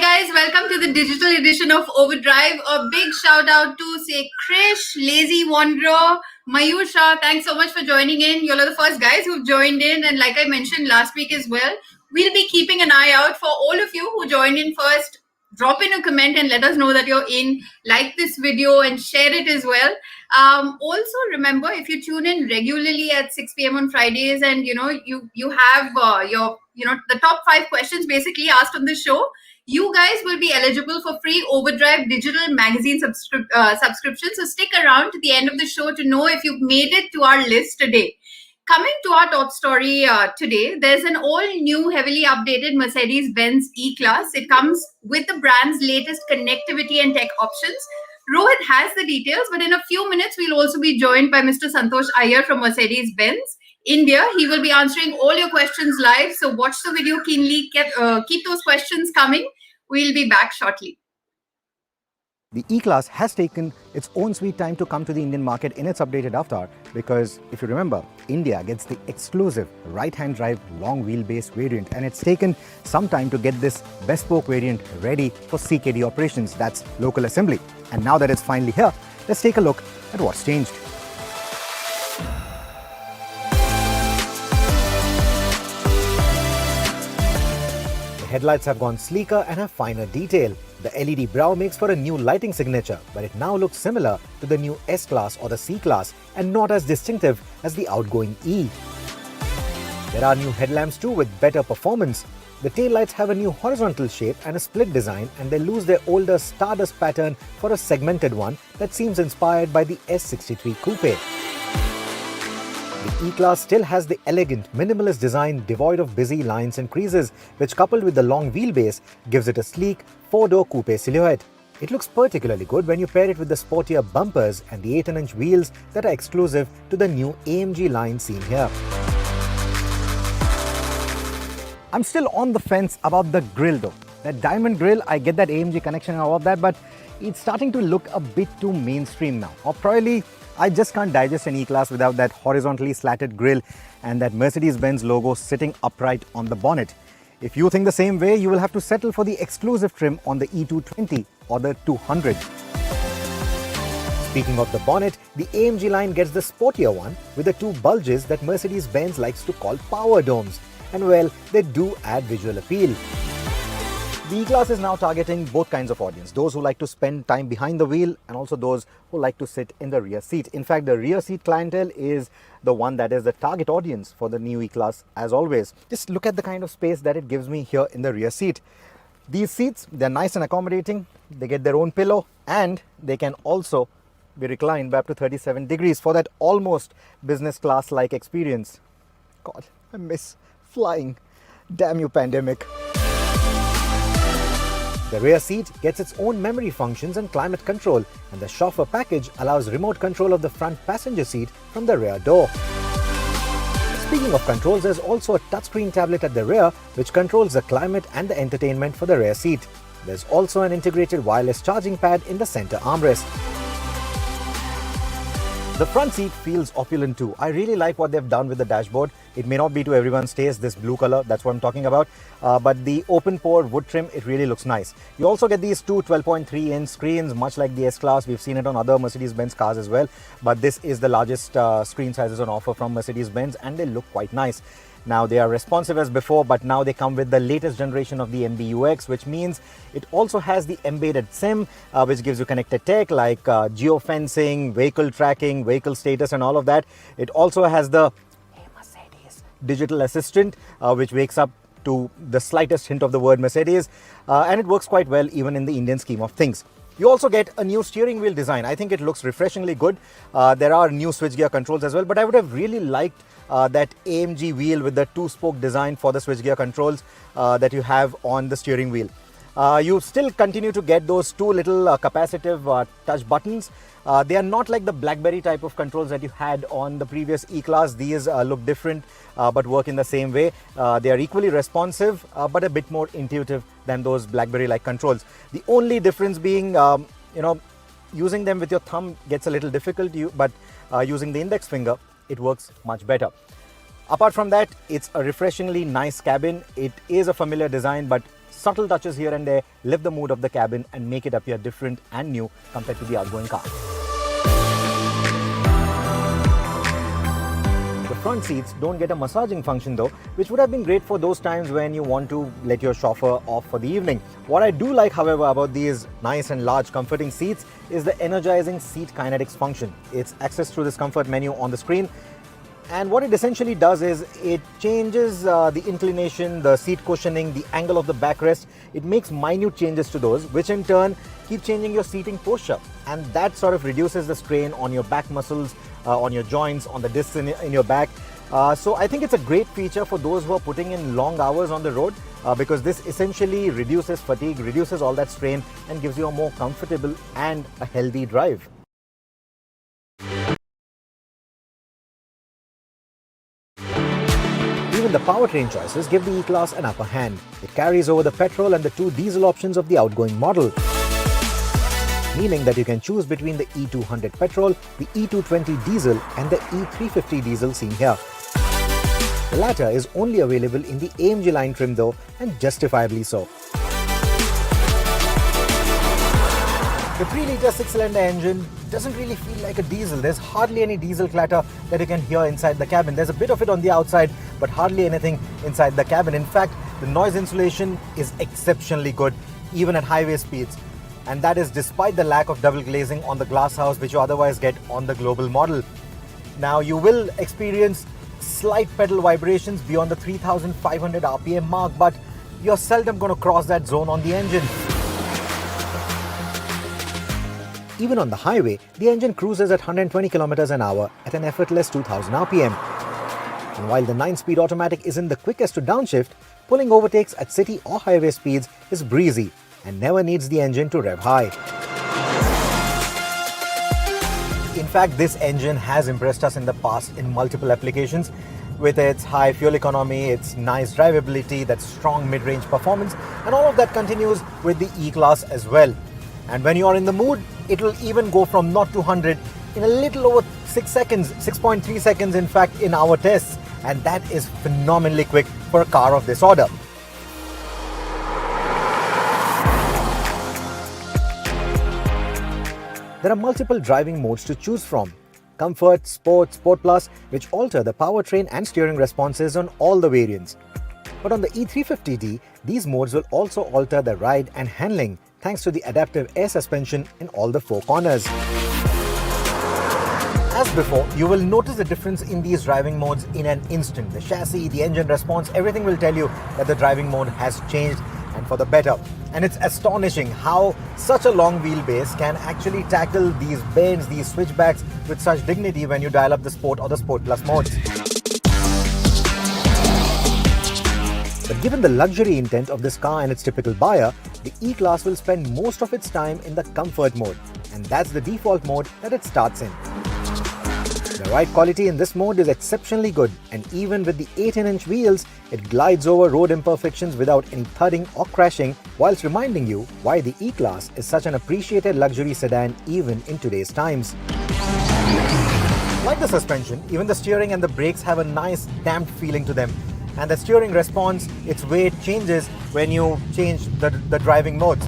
guys, welcome to the digital edition of Overdrive. A big shout out to Krish, Lazy Wanderer, Mayur Shah. Thanks so much for joining in. You're the first guys who've joined in, and like I mentioned last week as well, we'll be keeping an eye out for all of you who joined in first. Drop in a comment and let us know that you're in. Like this video and share it as well. Also, remember, if you tune in regularly at 6 p.m. on Fridays, and you have your the top 5 questions basically asked on the show, you guys will be eligible for free Overdrive Digital Magazine subscription. So stick around to the end of the show to know if you've made it to our list today. Coming to our top story today, there's an all-new, heavily updated Mercedes-Benz E-Class. It comes with the brand's latest connectivity and tech options. Rohit has the details, but in a few minutes, we'll also be joined by Mr. Santosh Iyer from Mercedes-Benz India. He will be answering all your questions live, so watch the video keenly. Keep those questions coming. We'll be back shortly. The E-Class has taken its own sweet time to come to the Indian market in its updated avatar because, if you remember, India gets the exclusive right-hand drive long wheelbase variant, and it's taken some time to get this bespoke variant ready for CKD operations, that's local assembly. And now that it's finally here, let's take a look at what's changed. The headlights have gone sleeker and have finer detail. The LED brow makes for a new lighting signature, but it now looks similar to the new S-Class or the C-Class and not as distinctive as the outgoing E. There are new headlamps too with better performance. The taillights have a new horizontal shape and a split design, and they lose their older Stardust pattern for a segmented one that seems inspired by the S63 Coupe. The E-Class still has the elegant, minimalist design devoid of busy lines and creases, which coupled with the long wheelbase gives it a sleek, 4-door coupe silhouette. It looks particularly good when you pair it with the sportier bumpers and the 18-inch wheels that are exclusive to the new AMG line seen here. I'm still on the fence about the grille though. That diamond grille, I get that AMG connection and all of that, but it's starting to look a bit too mainstream now. Or probably I just can't digest an E-Class without that horizontally slatted grille and that Mercedes-Benz logo sitting upright on the bonnet. If you think the same way, you will have to settle for the exclusive trim on the E220 or the 200. Speaking of the bonnet, the AMG line gets the sportier one with the 2 bulges that Mercedes-Benz likes to call power domes. And well, they do add visual appeal. The E-Class is now targeting both kinds of audience, those who like to spend time behind the wheel and also those who like to sit in the rear seat. In fact, the rear seat clientele is the one that is the target audience for the new E-Class as always. Just look at the kind of space that it gives me here in the rear seat. These seats, they're nice and accommodating, they get their own pillow, and they can also be reclined by up to 37 degrees for that almost business class-like experience. God, I miss flying. Damn you, pandemic. The rear seat gets its own memory functions and climate control, and the chauffeur package allows remote control of the front passenger seat from the rear door. Speaking of controls, there's also a touchscreen tablet at the rear which controls the climate and the entertainment for the rear seat. There's also an integrated wireless charging pad in the center armrest. The front seat feels opulent too. I really like what they've done with the dashboard. It may not be to everyone's taste, this blue color, that's what I'm talking about. But the open pore wood trim, it really looks nice. You also get these two 12.3-inch screens, much like the S-Class. We've seen it on other Mercedes-Benz cars as well. But this is the largest screen sizes on offer from Mercedes-Benz, and they look quite nice. Now, they are responsive as before, but now they come with the latest generation of the MBUX, which means it also has the embedded SIM, which gives you connected tech like geofencing, vehicle tracking, vehicle status and all of that. It also has the "Hey Mercedes" digital assistant, which wakes up to the slightest hint of the word Mercedes, and it works quite well even in the Indian scheme of things. You also get a new steering wheel design. I think it looks refreshingly good. There are new switchgear controls as well, but I would have really liked that AMG wheel with the 2-spoke design for the switchgear controls that you have on the steering wheel. You still continue to get those 2 little capacitive touch buttons. They are not like the BlackBerry type of controls that you had on the previous E-Class. These look different but work in the same way. They are equally responsive but a bit more intuitive than those BlackBerry-like controls. The only difference being, using them with your thumb gets a little difficult, but using the index finger, it works much better. Apart from that, it's a refreshingly nice cabin. It is a familiar design, but subtle touches here and there lift the mood of the cabin and make it appear different and new compared to the outgoing car. The front seats don't get a massaging function though, which would have been great for those times when you want to let your chauffeur off for the evening. What I do like, however, about these nice and large comforting seats is the energizing seat kinetics function. It's accessed through this comfort menu on the screen. And what it essentially does is it changes the inclination, the seat cushioning, the angle of the backrest. It makes minute changes to those, which in turn keep changing your seating posture. And that sort of reduces the strain on your back muscles, on your joints, on the discs in your back. So I think it's a great feature for those who are putting in long hours on the road because this essentially reduces fatigue, reduces all that strain and gives you a more comfortable and a healthy drive. Even the powertrain choices give the E-Class an upper hand. It carries over the petrol and the two diesel options of the outgoing model, meaning that you can choose between the E200 petrol, the E220 diesel and the E350 diesel seen here. The latter is only available in the AMG line trim though, and justifiably so. The 3-litre 6-cylinder engine doesn't really feel like a diesel. There's hardly any diesel clatter that you can hear inside the cabin. There's a bit of it on the outside, but hardly anything inside the cabin. In fact, the noise insulation is exceptionally good, even at highway speeds. And that is despite the lack of double glazing on the glass house, which you otherwise get on the global model. Now, you will experience slight pedal vibrations beyond the 3,500 RPM mark, but you're seldom going to cross that zone on the engine. Even on the highway, the engine cruises at 120 km an hour at an effortless 2000 RPM. And while the 9-speed automatic isn't the quickest to downshift, pulling overtakes at city or highway speeds is breezy and never needs the engine to rev high. In fact, this engine has impressed us in the past in multiple applications with its high fuel economy, its nice drivability, that strong mid-range performance, and all of that continues with the E-Class as well. And when you're in the mood, it will even go from 0 to 100 in a little over 6 seconds, 6.3 seconds in fact in our tests, and that is phenomenally quick for a car of this order. There are multiple driving modes to choose from: Comfort, Sport, Sport Plus, which alter the powertrain and steering responses on all the variants. But on the E350D, these modes will also alter the ride and handling thanks to the adaptive air suspension in all the 4 corners. As before, you will notice the difference in these driving modes in an instant. The chassis, the engine response, everything will tell you that the driving mode has changed and for the better. And it's astonishing how such a long wheelbase can actually tackle these bends, these switchbacks with such dignity when you dial up the Sport or the Sport Plus modes. But given the luxury intent of this car and its typical buyer, the E-Class will spend most of its time in the Comfort mode, and that's the default mode that it starts in. The ride quality in this mode is exceptionally good, and even with the 18-inch wheels, it glides over road imperfections without any thudding or crashing, whilst reminding you why the E-Class is such an appreciated luxury sedan even in today's times. Like the suspension, even the steering and the brakes have a nice damped feeling to them. And the steering response, its weight changes when you change the driving modes.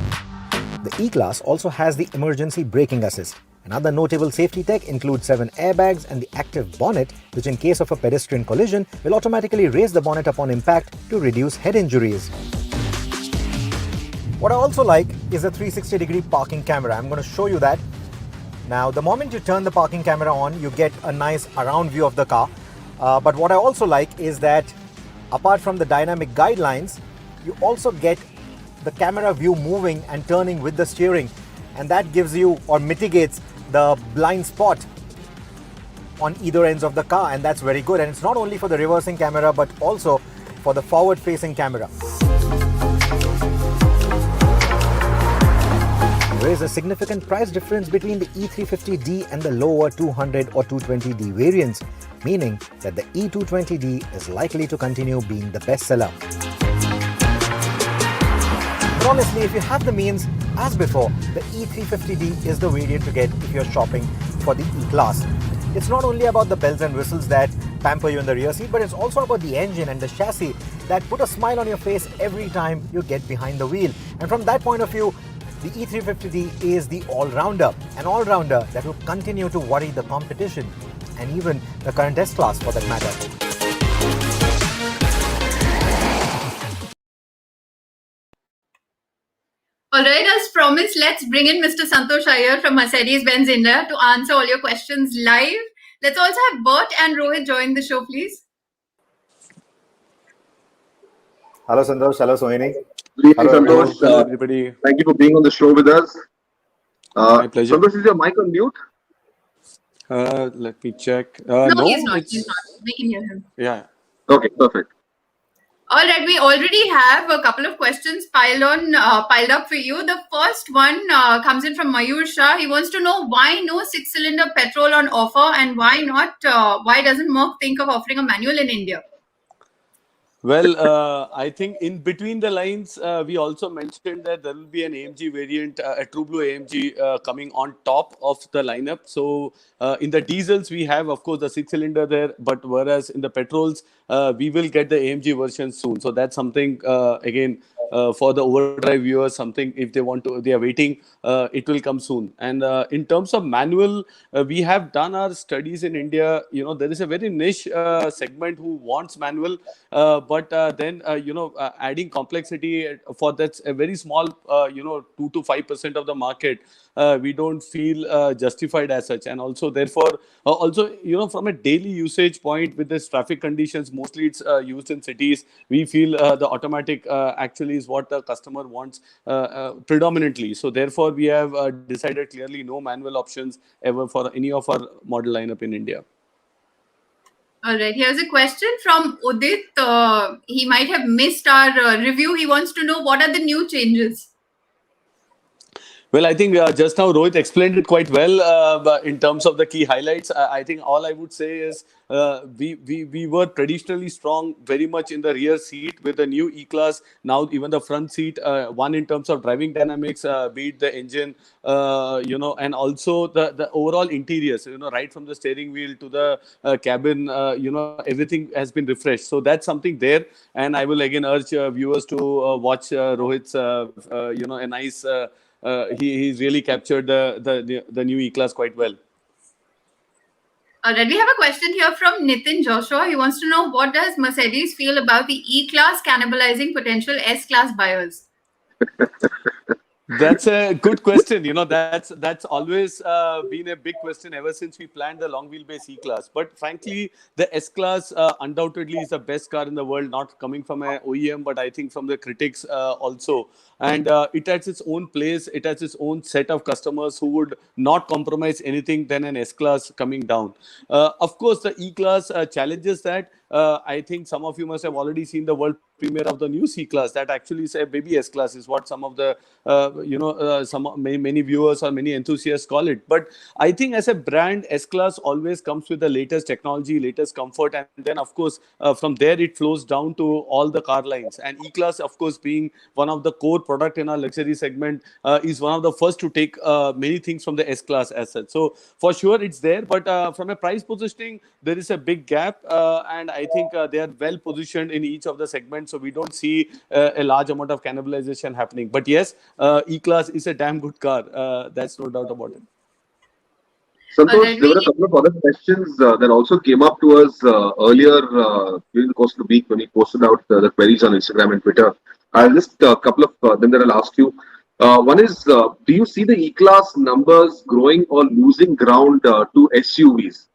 The E-Class also has the emergency braking assist. Another notable safety tech includes 7 airbags and the active bonnet, which in case of a pedestrian collision will automatically raise the bonnet upon impact to reduce head injuries. What I also like is the 360-degree parking camera. I'm going to show you that. Now, the moment you turn the parking camera on, you get a nice around view of the car. But what I also like is that apart from the dynamic guidelines, you also get the camera view moving and turning with the steering, and that gives you or mitigates the blind spot on either ends of the car, and that's very good. And it's not only for the reversing camera but also for the forward facing camera. There is a significant price difference between the E350D and the lower 200 or 220D variants, meaning that the E220D is likely to continue being the best seller. But honestly, if you have the means, as before, the E350D is the variant to get if you're shopping for the E-Class. It's not only about the bells and whistles that pamper you in the rear seat, but it's also about the engine and the chassis that put a smile on your face every time you get behind the wheel. And from that point of view, the E350D is the all-rounder, an all-rounder that will continue to worry the competition and even the current S-Class for that matter. Alright, as promised, let's bring in Mr. Santosh Iyer from Mercedes-Benz India to answer all your questions live. Let's also have Bert and Rohit join the show, please. Hello, Santosh. Hello, Sohini. Good evening, Hello, Santosh. Everybody. Thank you for being on the show with us. My pleasure. Santosh, is your mic on mute? Let me check. No, No, he's not. it's He's not. We can hear him. yeah. Okay, perfect. All right, we already have a couple of questions piled up for you. The first one comes in from Mayur Shah. He wants to know why no 6-cylinder petrol on offer and why not? Why doesn't Merck think of offering a manual in India? Well, I think in between the lines, we also mentioned that there will be an AMG variant, a True Blue AMG coming on top of the lineup. So in the diesels, we have, of course, the 6-cylinder there, but whereas in the petrols, we will get the AMG version soon. So that's something, again, for the overdrive viewers, something if they want to, they are waiting, it will come soon. And in terms of manual, we have done our studies in India. You know, there is a very niche segment who wants manual, but then adding complexity for that's a very small 2 to 5% of the market. We don't feel justified as such, and also therefore also from a daily usage point with this traffic conditions, mostly it's used in cities. We feel the automatic actually is what the customer wants predominantly. So therefore we have decided clearly no manual options ever for any of our model lineup in India. All right, here's a question from Udit. He might have missed our review. He wants to know what are the new changes. Well, I think just now Rohit explained it quite well but in terms of the key highlights. I think all I would say is we were traditionally strong very much in the rear seat with the new E-Class. Now even the front seat, one in terms of driving dynamics, be it the engine, and also the overall interiors, right from the steering wheel to the cabin, everything has been refreshed. So that's something there. And I will again urge viewers to watch Rohit's, a nice... he's really captured the new E-Class quite well. All right, we have a question here from Nitin Joshua. He wants to know what does Mercedes feel about the E-Class cannibalizing potential S-Class buyers? That's a good question. That's always been a big question ever since we planned the long wheelbase E-Class. But frankly, the S-Class undoubtedly is the best car in the world, not coming from an OEM, but I think from the critics also. And it has its own place. It has its own set of customers who would not compromise anything than an S-Class coming down. Of course, the E-Class challenges that. I think some of you must have already seen the world premiere of the new C-Class. That actually is a baby S-Class, is what some of the many viewers or many enthusiasts call it. But I think as a brand, S-Class always comes with the latest technology, latest comfort, and then of course from there it flows down to all the car lines. And E-Class, of course, being one of the core product in our luxury segment, is one of the first to take many things from the S-Class as such. So for sure it's there, but from a price positioning, there is a big gap, and I think they are well positioned in each of the segments, so we don't see a large amount of cannibalization happening. But yes, E-Class is a damn good car. That's no doubt about it. Santosh, there were a couple of other questions that also came up to us earlier during the course of the week when we posted out the queries on Instagram and Twitter. I'll just a couple of them that I'll ask you. One is, do you see the E-Class numbers growing or losing ground to SUVs?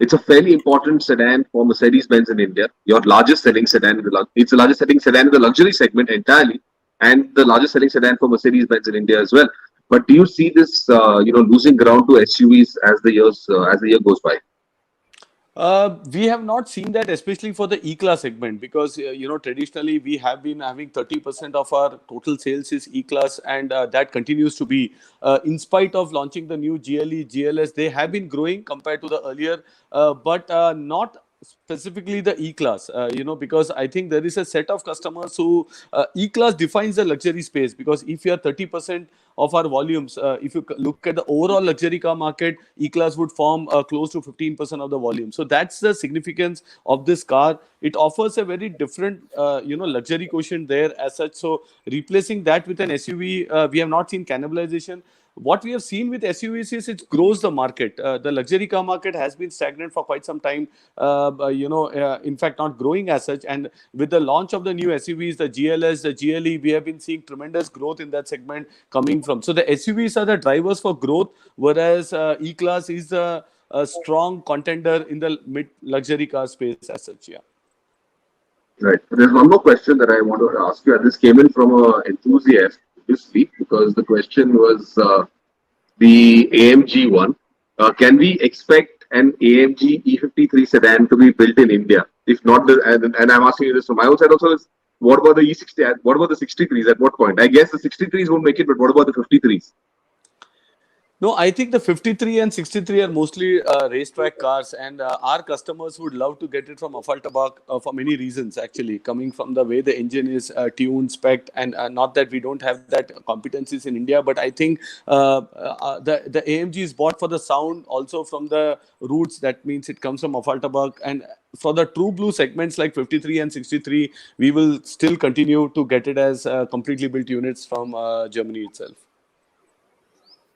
It's a fairly important sedan for Mercedes-Benz in India. Your largest selling sedan, it's the largest selling sedan in the luxury segment entirely, and the largest selling sedan for Mercedes-Benz in India as well. But do you see this, losing ground to SUVs as the year goes by? We have not seen that, especially for the E-Class segment, because traditionally we have been having 30% of our total sales is E-Class, and that continues to be. In spite of launching the new GLE, GLS, they have been growing compared to the earlier, but not specifically the E-Class, because I think there is a set of customers who E-Class defines the luxury space, because if you are 30% of our volumes, if you look at the overall luxury car market, E-Class would form close to 15% of the volume. So that's the significance of this car. It offers a very different, luxury quotient there as such. So replacing that with an SUV, we have not seen cannibalization. What we have seen with SUVs is it grows the market. The luxury car market has been stagnant for quite some time, in fact, not growing as such. And with the launch of the new SUVs, the GLS, the GLE, we have been seeing tremendous growth in that segment coming from. So the SUVs are the drivers for growth, whereas E-Class is a strong contender in the mid-luxury car space as such, yeah. Right. There's one more question that I want to ask you, and this came in from an enthusiast this week because the question was the AMG one. Can we expect an AMG E53 sedan to be built in India? If not, and I'm asking you this from my own side also, is what about the E60? What about the 63s? At what point? I guess the 63s won't make it, but what about the 53s? No, I think the 53 and 63 are mostly racetrack cars, and our customers would love to get it from Affaltabad for many reasons, actually, coming from the way the engine is tuned, spec'd, and not that we don't have that competencies in India, but I think the AMG is bought for the sound, also from the roots. That means it comes from Affaltabad, and for the true blue segments like 53 and 63, we will still continue to get it as completely built units from Germany itself.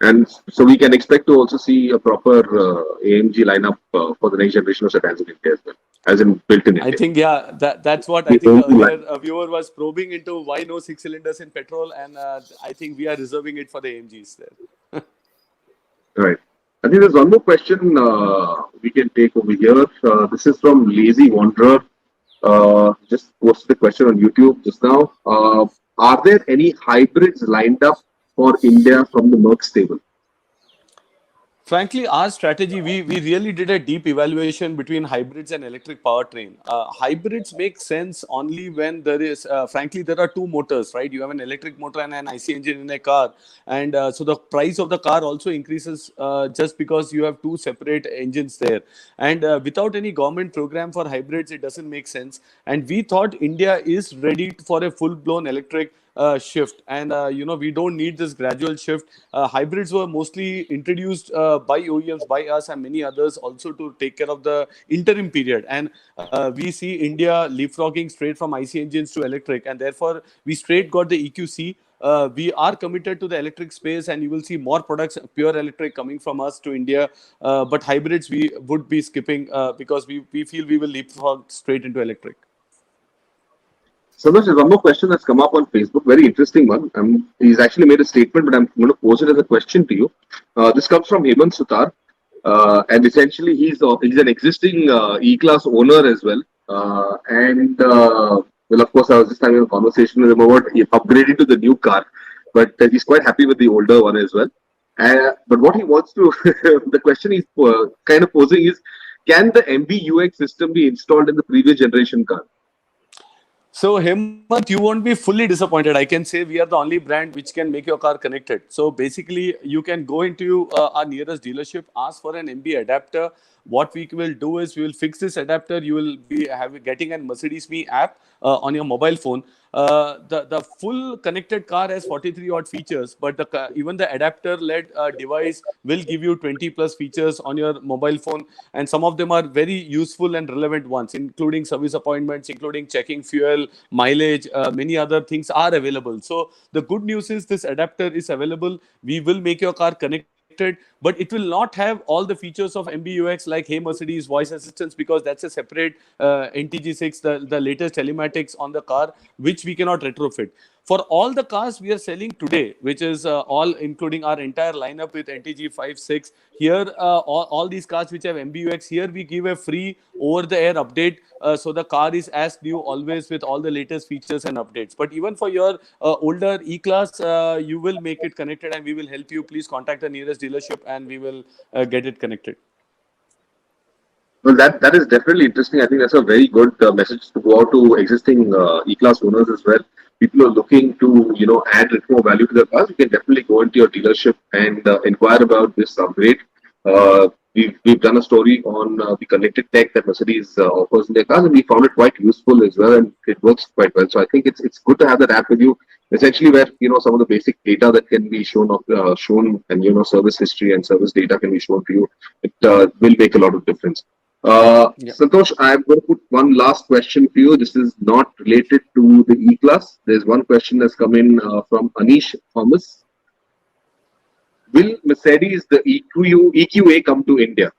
And so we can expect to also see a proper AMG lineup for the next generation of sedans in India as well, as in built in India. I think, yeah, that's what I think earlier a viewer was probing into, why no 6 cylinders in petrol, and I think we are reserving it for the AMGs there. Right. I think there's one more question we can take over here. This is from Lazy Wanderer. Just posted the question on YouTube just now. Are there any hybrids lined up for India from the Merc stable? Frankly, our strategy, we really did a deep evaluation between hybrids and electric powertrain. Hybrids make sense only when there is, frankly, there are two motors, right? You have an electric motor and an IC engine in a car. And so the price of the car also increases just because you have two separate engines there. And without any government program for hybrids, it doesn't make sense. And we thought India is ready for a full-blown electric shift, and we don't need this gradual shift. Hybrids were mostly introduced by OEMs, by us and many others also to take care of the interim period, and we see India leapfrogging straight from IC engines to electric, and therefore we straight got the EQC. We are committed to the electric space, and you will see more products pure electric coming from us to India, but hybrids we would be skipping because we feel we will leapfrog straight into electric. Santosh, there's one more question that's come up on Facebook. Very interesting one. He's actually made a statement, but I'm going to pose it as a question to you. This comes from Hemant Sutar, and essentially he's an existing E-Class owner as well. Well, of course, I was just having a conversation with him about upgrading to the new car, but he's quite happy with the older one as well. But what he wants to, the question he's kind of posing is, can the MBUX system be installed in the previous generation car? So, Hemant, you won't be fully disappointed. I can say we are the only brand which can make your car connected. So, basically, you can go into our nearest dealership, ask for an MB adapter. What we will do is we will fix this adapter. You will be getting a Mercedes-Me app on your mobile phone. The full connected car has 43 odd features, but even the adapter-led device will give you 20 plus features on your mobile phone, and some of them are very useful and relevant ones, including service appointments, including checking fuel, mileage, many other things are available. So the good news is this adapter is available. We will make your car connected, but it will not have all the features of MBUX like Hey Mercedes, voice assistance, because that's a separate NTG6, the latest telematics on the car, which we cannot retrofit. For all the cars we are selling today, which is all including our entire lineup with NTG 5, 6, here all these cars which have MBUX, here we give a free over-the-air update. So the car is as new always with all the latest features and updates. But even for your older E-Class, you will make it connected and we will help you. Please contact the nearest dealership and we will get it connected. Well, that is definitely interesting. I think that's a very good message to go out to existing E-Class owners as well. People are looking to, add a little more value to their cars. You can definitely go into your dealership and inquire about this upgrade. we've done a story on the connected tech that Mercedes offers in their cars, and we found it quite useful as well, and it works quite well. So I think it's good to have that app with you, essentially where some of the basic data that can be shown and service history and service data can be shown to you. It will make a lot of difference. Santosh, I'm going to put one last question for you. This is not related to the E-Class. There's one question that's come in from Anish Thomas. Will Mercedes, the EQA, come to India?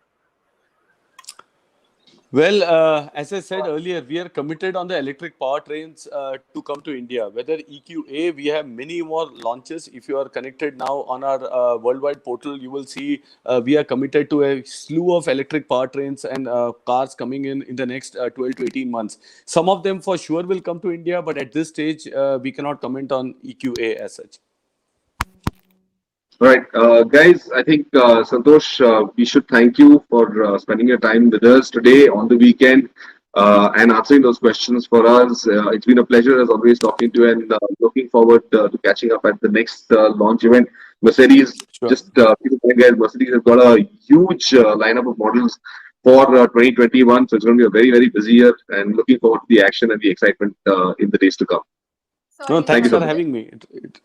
Well, as I said earlier, we are committed on the electric powertrains to come to India. Whether EQA, we have many more launches. If you are connected now on our worldwide portal, you will see we are committed to a slew of electric powertrains and cars coming in the next 12 to 18 months. Some of them for sure will come to India, but at this stage, we cannot comment on EQA as such. Right, guys, I think Santosh, we should thank you for spending your time with us today on the weekend and answering those questions for us. It's been a pleasure as always talking to you, and looking forward to catching up at the next launch event. Mercedes, Sure. just keep in mind, guys, Mercedes has got a huge lineup of models for 2021, so it's going to be a very, very busy year, and looking forward to the action and the excitement in the days to come. No, thanks you, for sir. having me.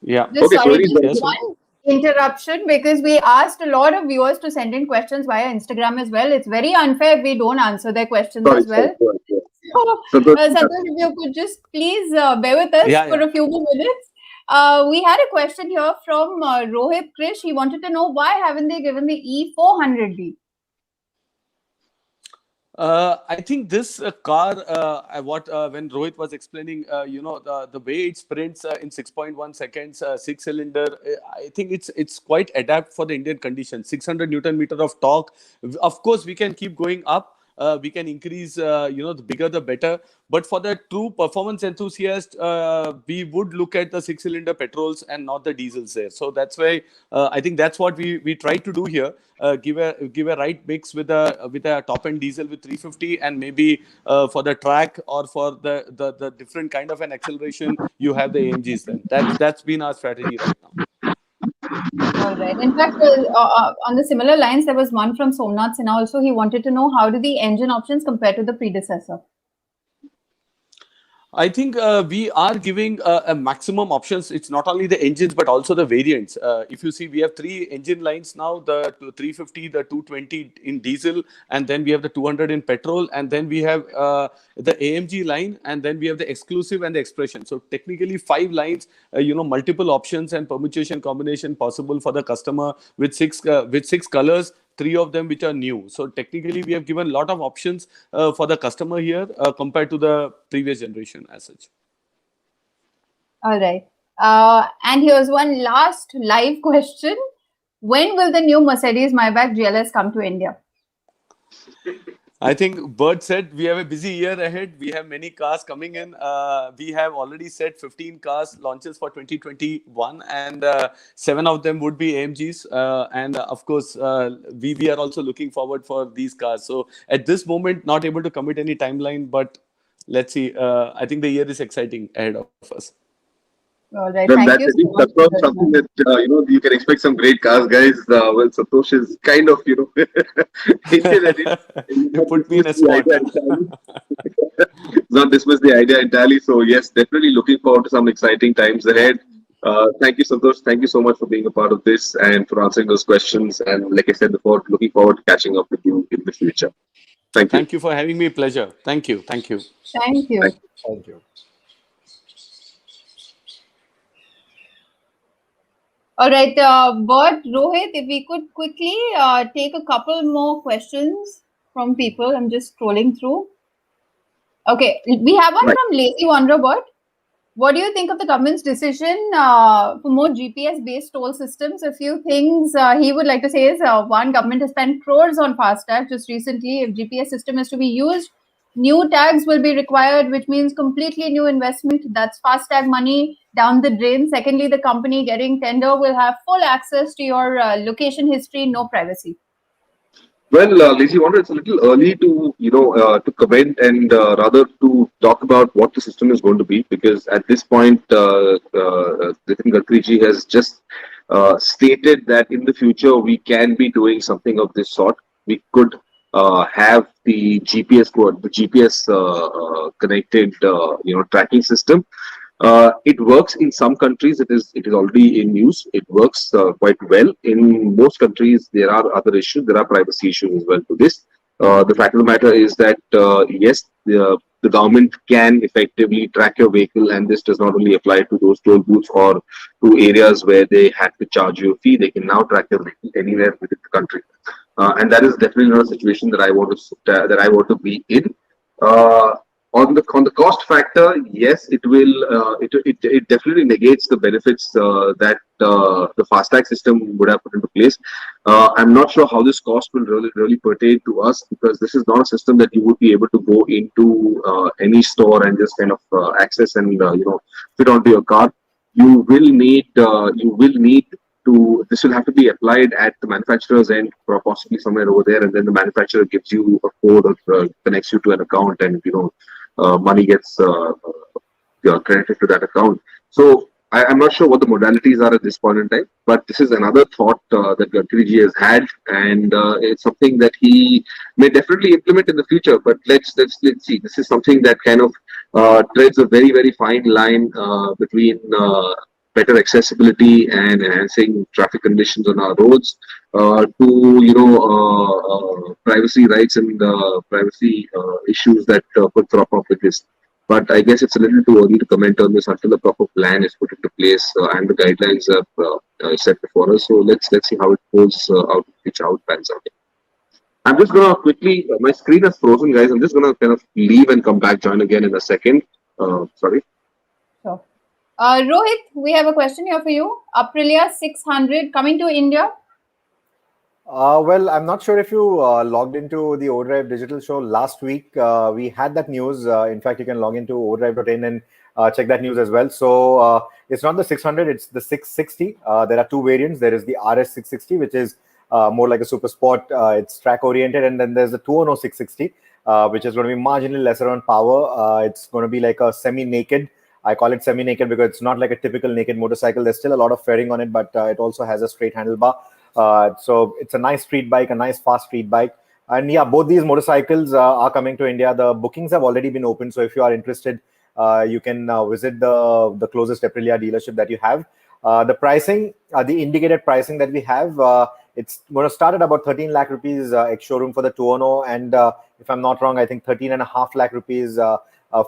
Yeah. Just Okay, sorry, so just one interruption, because we asked a lot of viewers to send in questions via Instagram as well. It's very unfair if we don't answer their questions as well. So, Santosh, if you could just please bear with us for a few more minutes. We had a question here from Rohit Krish. He wanted to know, why haven't they given the E400D? I think this car, when Rohit was explaining, the way it sprints in 6.1 seconds, 6-cylinder, I think it's quite adapt for the Indian conditions. 600 Newton meter of torque. Of course, we can keep going up. We can increase, the bigger the better. But for the true performance enthusiast, we would look at the 6-cylinder petrols and not the diesels there. So that's why I think that's what we try to do here. Give a right mix with a top end diesel with 350, and maybe for the track or for the different kind of an acceleration, you have the AMGs then. That's been our strategy right now. All right. In fact, on the similar lines, there was one from Somnath Sinha also. He wanted to know, how do the engine options compare to the predecessor? I think we are giving a maximum options. It's not only the engines, but also the variants. If you see, we have 3 engine lines now, the 350, the 220 in diesel, and then we have the 200 in petrol, and then we have the AMG line, and then we have the exclusive and the expression. So technically 5 lines, multiple options and permutation combination possible for the customer with 6 colors. 3 of them which are new. So technically, we have given a lot of options for the customer here compared to the previous generation as such. All right. And here's one last live question. When will the new Mercedes Maybach GLS come to India? I think Bert said we have a busy year ahead. We have many cars coming in. We have already set 15 cars launches for 2021, and 7 of them would be AMGs. And of course, we are also looking forward for these cars. So at this moment, not able to commit any timeline, but let's see. I think the year is exciting ahead of us. All right. Thank you so much. That's something that you can expect some great cars, guys. Well, Santosh is kind of you put me in a spot. Not dismiss the idea entirely. So yes, definitely looking forward to some exciting times ahead. Thank you, Santosh. Thank you so much for being a part of this and for answering those questions. And like I said before, looking forward to catching up with you in the future. Thank you. Thank you for having me. Pleasure. Thank you. Thank you. Thank you. Thank you. All right, Bert, Rohit, if we could quickly take a couple more questions from people. I'm just scrolling through. Okay, we have one from Lazy Wanderer, Bert. What do you think of the government's decision for more GPS-based toll systems? A few things he would like to say is, one, government has spent crores on FASTag just recently. If GPS system is to be used, new tags will be required, which means completely new investment. That's FASTag money down the drain. Secondly, the company getting tender will have full access to your location history, no privacy. Well, Lazy Wanderer, it's a little early to to comment and rather to talk about what the system is going to be, because at this point, Nitin Gadkari ji has just stated that in the future we can be doing something of this sort. we could have the GPS connected tracking system. It works in some countries. It is already in use. It works quite well. In most countries, there are other issues. There are privacy issues as well to this. The fact of the matter is that yes, the government can effectively track your vehicle, and this does not only apply to those toll booths or to areas where they had to charge you a fee. They can now track your vehicle anywhere within the country, and that is definitely not a situation that I want to be in. Uh, on the cost factor, yes, it definitely negates the benefits that the FASTag system would have put into place. I'm not sure how this cost will really pertain to us, because this is not a system that you would be able to go into any store and just kind of access and fit onto your car. You will need to. This will have to be applied at the manufacturer's end, or possibly somewhere over there, and then the manufacturer gives you a code or connects you to an account, and money gets credited to that account. So I'm not sure what the modalities are at this point in time, but this is another thought that Gadkari ji has had, and it's something that he may definitely implement in the future. But let's see. This is something that kind of treads a very, very fine line between better accessibility and enhancing traffic conditions on our roads, to privacy rights and privacy issues that could crop up with this. But I guess it's a little too early to comment on this until the proper plan is put into place and the guidelines are set before us. So let's see how it goes out, how it pans out. I'm just gonna quickly. My screen is frozen, guys. I'm just gonna kind of leave and come back, join again in a second. Sorry. Sure. Rohit, we have a question here for you. Aprilia 600 coming to India. Well, I'm not sure if you logged into the OVERDRIVE Digital Show last week. We had that news. In fact, you can log into overdrive.in and check that news as well. So it's not the 600, it's the 660. There are two variants. There is the RS 660, which is more like a super sport. It's track oriented. And then there's the 210 660, which is going to be marginally lesser on power. It's going to be like a semi-naked. I call it semi-naked because it's not like a typical naked motorcycle. There's still a lot of fairing on it, but it also has a straight handlebar. So it's a nice street bike, a nice fast street bike. And yeah, both these motorcycles are coming to India. The bookings have already been opened. So if you are interested, you can visit the closest Aprilia dealership that you have. The pricing, the indicated pricing that we have, it's going to start at about 13 lakh rupees ex-showroom for the 210. And if I'm not wrong, I think 13.5 lakh rupees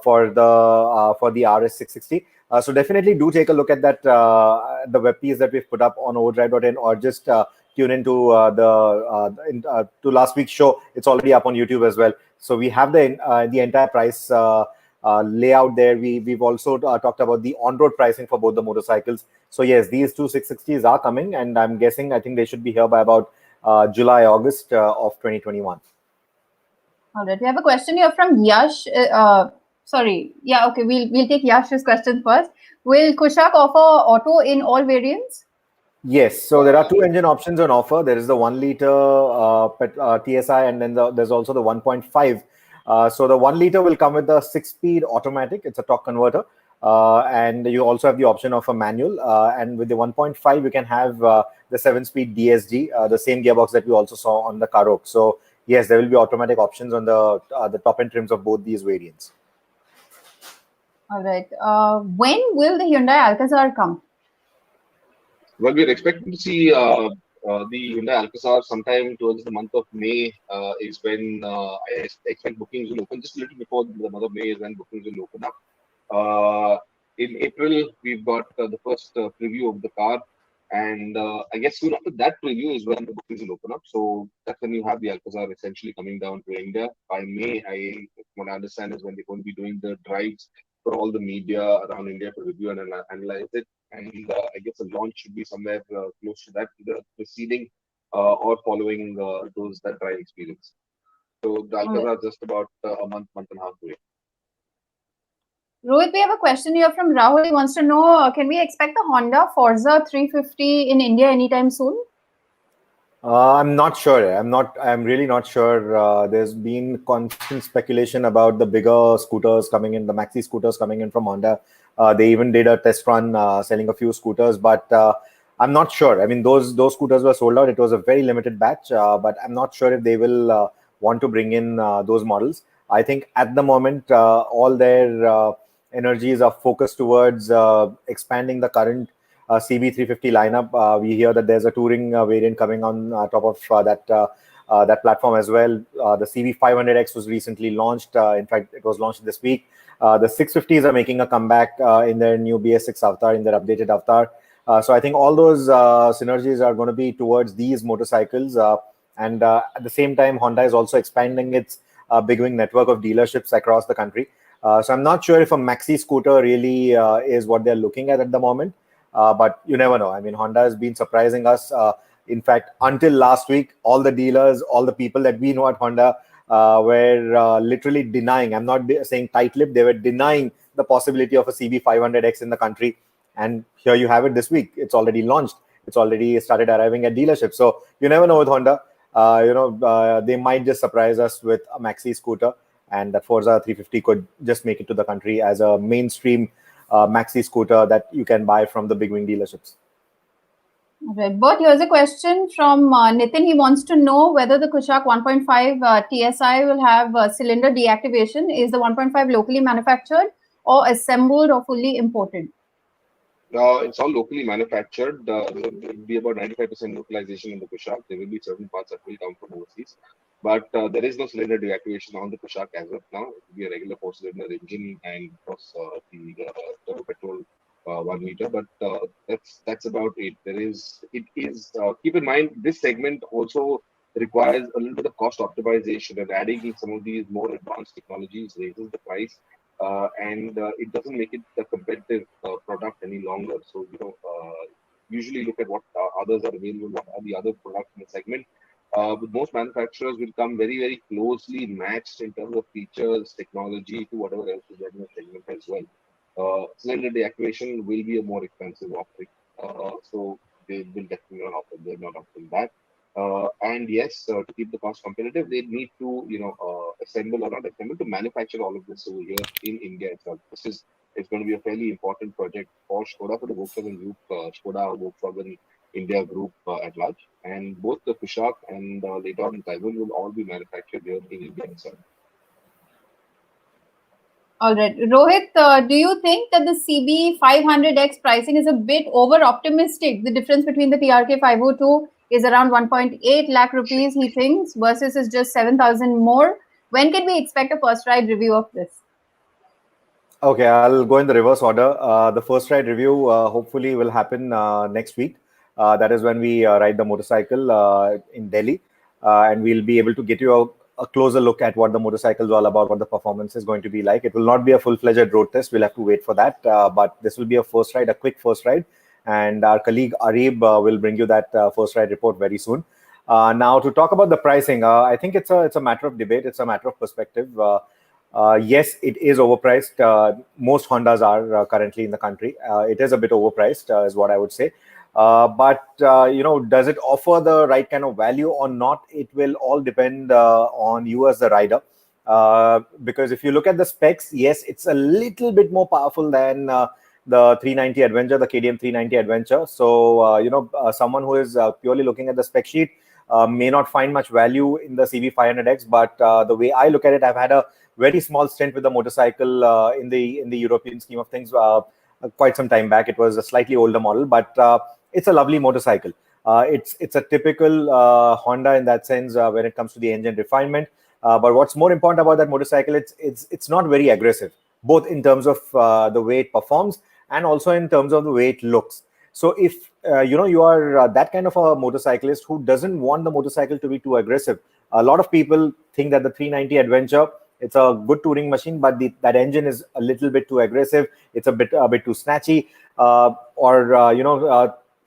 for the RS 660. So definitely do take a look at that, the web piece that we've put up on overdrive.in, or just tune into to last week's show. It's already up on YouTube as well. So we have the entire price layout there. We've also talked about the on-road pricing for both the motorcycles. So yes, these two 660s are coming, and I think they should be here by about July, August of 2021. All right, we have a question here from Yash. Sorry. Yeah, okay. We'll take Yash's question first. Will Kushaq offer auto in all variants? Yes. So there are two engine options on offer. There is the 1 liter TSI, and then there's also the 1.5. So the 1 liter will come with the 6-speed automatic. It's a torque converter. And you also have the option of a manual. And with the 1.5, you can have the 7-speed DSG, the same gearbox that we also saw on the Karoq. So yes, there will be automatic options on the top end trims of both these variants. All right. When will the Hyundai Alcazar come? Well, we're expecting to see the Hyundai Alcazar sometime towards the month of May. Is when I expect bookings will open. Just a little before the month of May is when bookings will open up. In April, we've got the first preview of the car, and I guess soon after that preview is when the bookings will open up. So that's when you have the Alcazar essentially coming down to India. By May, what I understand is when they're going to be doing the drives for all the media around India to review and analyze it. And I guess the launch should be somewhere close to that, either preceding or following that drive experience. So the Alcazar is just about a month and a half away. Rohit, we have a question here from Rahul. He wants to know, can we expect the Honda Forza 350 in India anytime soon? I'm not sure. I'm really not sure. There's been constant speculation about the bigger scooters coming in, the maxi scooters coming in from Honda. They even did a test run selling a few scooters, but I'm not sure. I mean, those scooters were sold out. It was a very limited batch, but I'm not sure if they will want to bring in those models. I think at the moment, all their energies are focused towards expanding the current CB350 lineup. We hear that there's a touring variant coming on top of that platform as well. The CB500X was recently launched. In fact, it was launched this week. The 650s are making a comeback in their new BS6 avatar, in their updated avatar. So I think all those synergies are going to be towards these motorcycles. And at the same time, Honda is also expanding its big wing network of dealerships across the country. So I'm not sure if a maxi scooter really is what they're looking at the moment. But you never know. I mean, Honda has been surprising us. In fact, until last week, all the dealers, all the people that we know at Honda were literally denying. I'm not saying tight-lipped. They were denying the possibility of a CB500X in the country. And here you have it this week. It's already launched. It's already started arriving at dealerships. So you never know with Honda. They might just surprise us with a maxi scooter, and that Forza 350 could just make it to the country as a mainstream maxi scooter that you can buy from the big wing dealerships. Right. But here's a question from Nitin. He wants to know whether the Kushaq 1.5 TSI will have cylinder deactivation. Is the 1.5 locally manufactured or assembled or fully imported? It's all locally manufactured. There will be about 95% localization in the Kushaq. There will be certain parts that will come from overseas. But there is no cylinder deactivation on the Kushaq as of now. It will be a regular 4-cylinder engine and of course the turbo petrol 1 liter. But that's about it. Keep in mind, this segment also requires a little bit of cost optimization, and adding in some of these more advanced technologies raises the price. And it doesn't make it a competitive product any longer. So, usually look at what others are available, what are the other products in the segment. But most manufacturers will come very, very closely matched in terms of features, technology to whatever else is there in the segment as well. Cylinder deactivation will be a more expensive offering. So they will definitely not offer. They're not offering that. And yes, to keep the cost competitive, they need to, assemble or not assemble to manufacture all of this over here in India itself. It's going to be a fairly important project for Skoda, for the Volkswagen Group, Skoda Volkswagen India Group at large. And both the Kushaq and later on Taiwan will all be manufactured here in India itself. All right. Rohit, do you think that the CB500X pricing is a bit over optimistic? The difference between the TRK 502 is around 1.8 lakh rupees, he thinks, versus is just 7,000 more. When can we expect a first ride review of this? Okay, I'll go in the reverse order. The first ride review hopefully will happen next week. That is when we ride the motorcycle in Delhi, and we'll be able to get you a closer look at what the motorcycle is all about, what the performance is going to be like. It will not be a full-fledged road test. We'll have to wait for that. But this will be a first ride, a quick first ride. And our colleague Arib will bring you that first ride report very soon. Now, to talk about the pricing, I think it's a matter of debate. It's a matter of perspective. Yes, it is overpriced. Most Hondas are currently in the country. It is a bit overpriced, is what I would say. But does it offer the right kind of value or not? It will all depend on you as the rider. Because if you look at the specs, yes, it's a little bit more powerful than the 390 Adventure, the KTM 390 Adventure. So, someone who is purely looking at the spec sheet may not find much value in the CB500X. But the way I look at it, I've had a very small stint with the motorcycle in the European scheme of things quite some time back. It was a slightly older model, but it's a lovely motorcycle. It's a typical Honda in that sense when it comes to the engine refinement. But what's more important about that motorcycle, it's not very aggressive, both in terms of the way it performs and also in terms of the way it looks. So if you are that kind of a motorcyclist who doesn't want the motorcycle to be too aggressive, a lot of people think that the 390 Adventure, it's a good touring machine, but that engine is a little bit too aggressive. It's a bit too snatchy,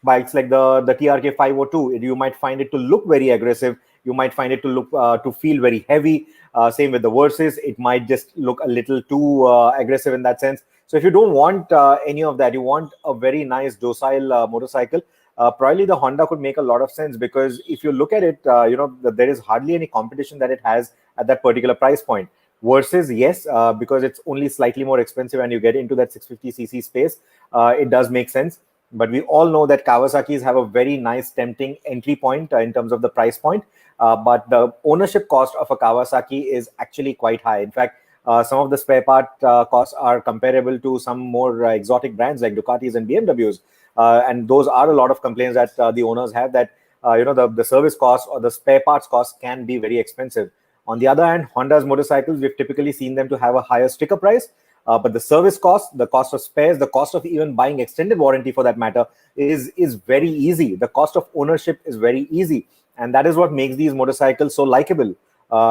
bikes like the TRK 502, you might find it to look very aggressive. You might find it to look to feel very heavy. Same with the Versys, it might just look a little too aggressive in that sense. So if you don't want any of that, you want a very nice docile motorcycle, probably the Honda could make a lot of sense, because if you look at it, there is hardly any competition that it has at that particular price point. Versus, yes, because it's only slightly more expensive and you get into that 650cc space, it does make sense. But we all know that Kawasaki's have a very nice, tempting entry point in terms of the price point. But the ownership cost of a Kawasaki is actually quite high. In fact, some of the spare part costs are comparable to some more exotic brands like Ducatis and BMWs. And those are a lot of complaints that the owners have, that the service costs or the spare parts costs can be very expensive. On the other hand, Honda's motorcycles, we've typically seen them to have a higher sticker price. But the service cost, the cost of spares, the cost of even buying extended warranty for that matter is very easy. The cost of ownership is very easy. And that is what makes these motorcycles so likable.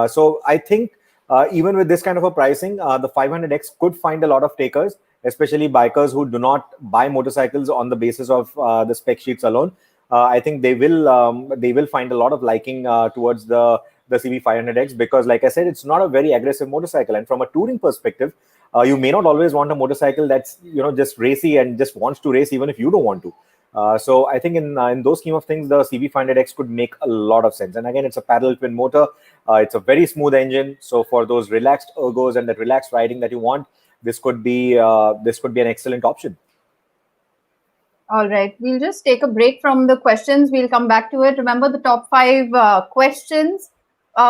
So I think even with this kind of a pricing, the 500X could find a lot of takers, especially bikers who do not buy motorcycles on the basis of the spec sheets alone. I think they will find a lot of liking towards the CB500X, because, like I said, it's not a very aggressive motorcycle. And from a touring perspective, you may not always want a motorcycle that's just racy and just wants to race even if you don't want to. So I think in those scheme of things, the CB500X could make a lot of sense. And again, it's a parallel twin motor. It's a very smooth engine. So for those relaxed ergos and that relaxed riding that you want, this could be an excellent option. All right, we'll just take a break from the questions. We'll come back to it. Remember the top 5 questions.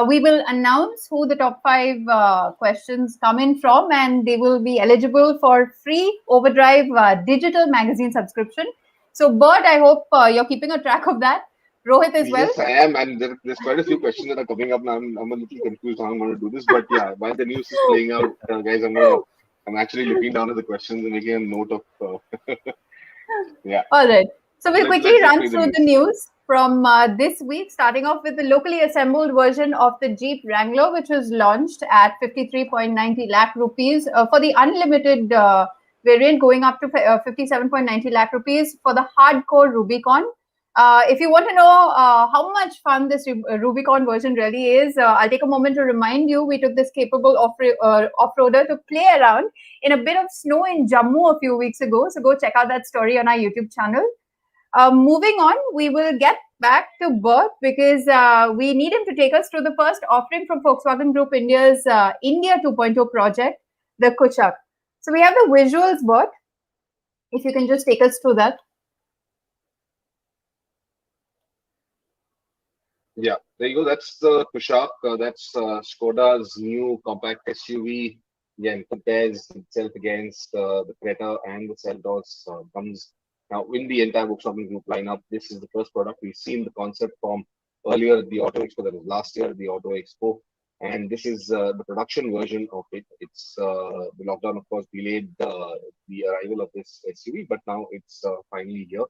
We will announce who the top 5 questions come in from, and they will be eligible for free OVERDRIVE Digital Magazine subscription. So, Bert, I hope you're keeping a track of that. Rohit as well. Yes, I am, and there's quite a few questions that are coming up now. I'm a little confused how I'm going to do this, but yeah, while the news is playing out, guys, I'm actually looking down at the questions and making a note of. Yeah. All right. So we'll quickly run through the news from this week, starting off with the locally assembled version of the Jeep Wrangler, which was launched at 53.90 lakh rupees for the unlimited variant, going up to 57.90 lakh rupees for the hardcore Rubicon. If you want to know how much fun this Rubicon version really is, I'll take a moment to remind you, we took this capable off-roader to play around in a bit of snow in Jammu a few weeks ago. So go check out that story on our YouTube channel. Moving on, we will get back to Bert, because we need him to take us through the first offering from Volkswagen Group India's India 2.0 project, the Kushaq. So we have the visuals, Bert. If you can just take us through that. Yeah, there you go. That's the Kushaq. That's Skoda's new compact SUV. Again, compares itself against the Creta and the Seltos. Comes now in the entire Volkswagen Group lineup. This is the first product we've seen the concept from earlier at the Auto Expo, that was last year at the Auto Expo, and this is the production version of it. It's the lockdown, of course, delayed the arrival of this SUV, but now it's finally here.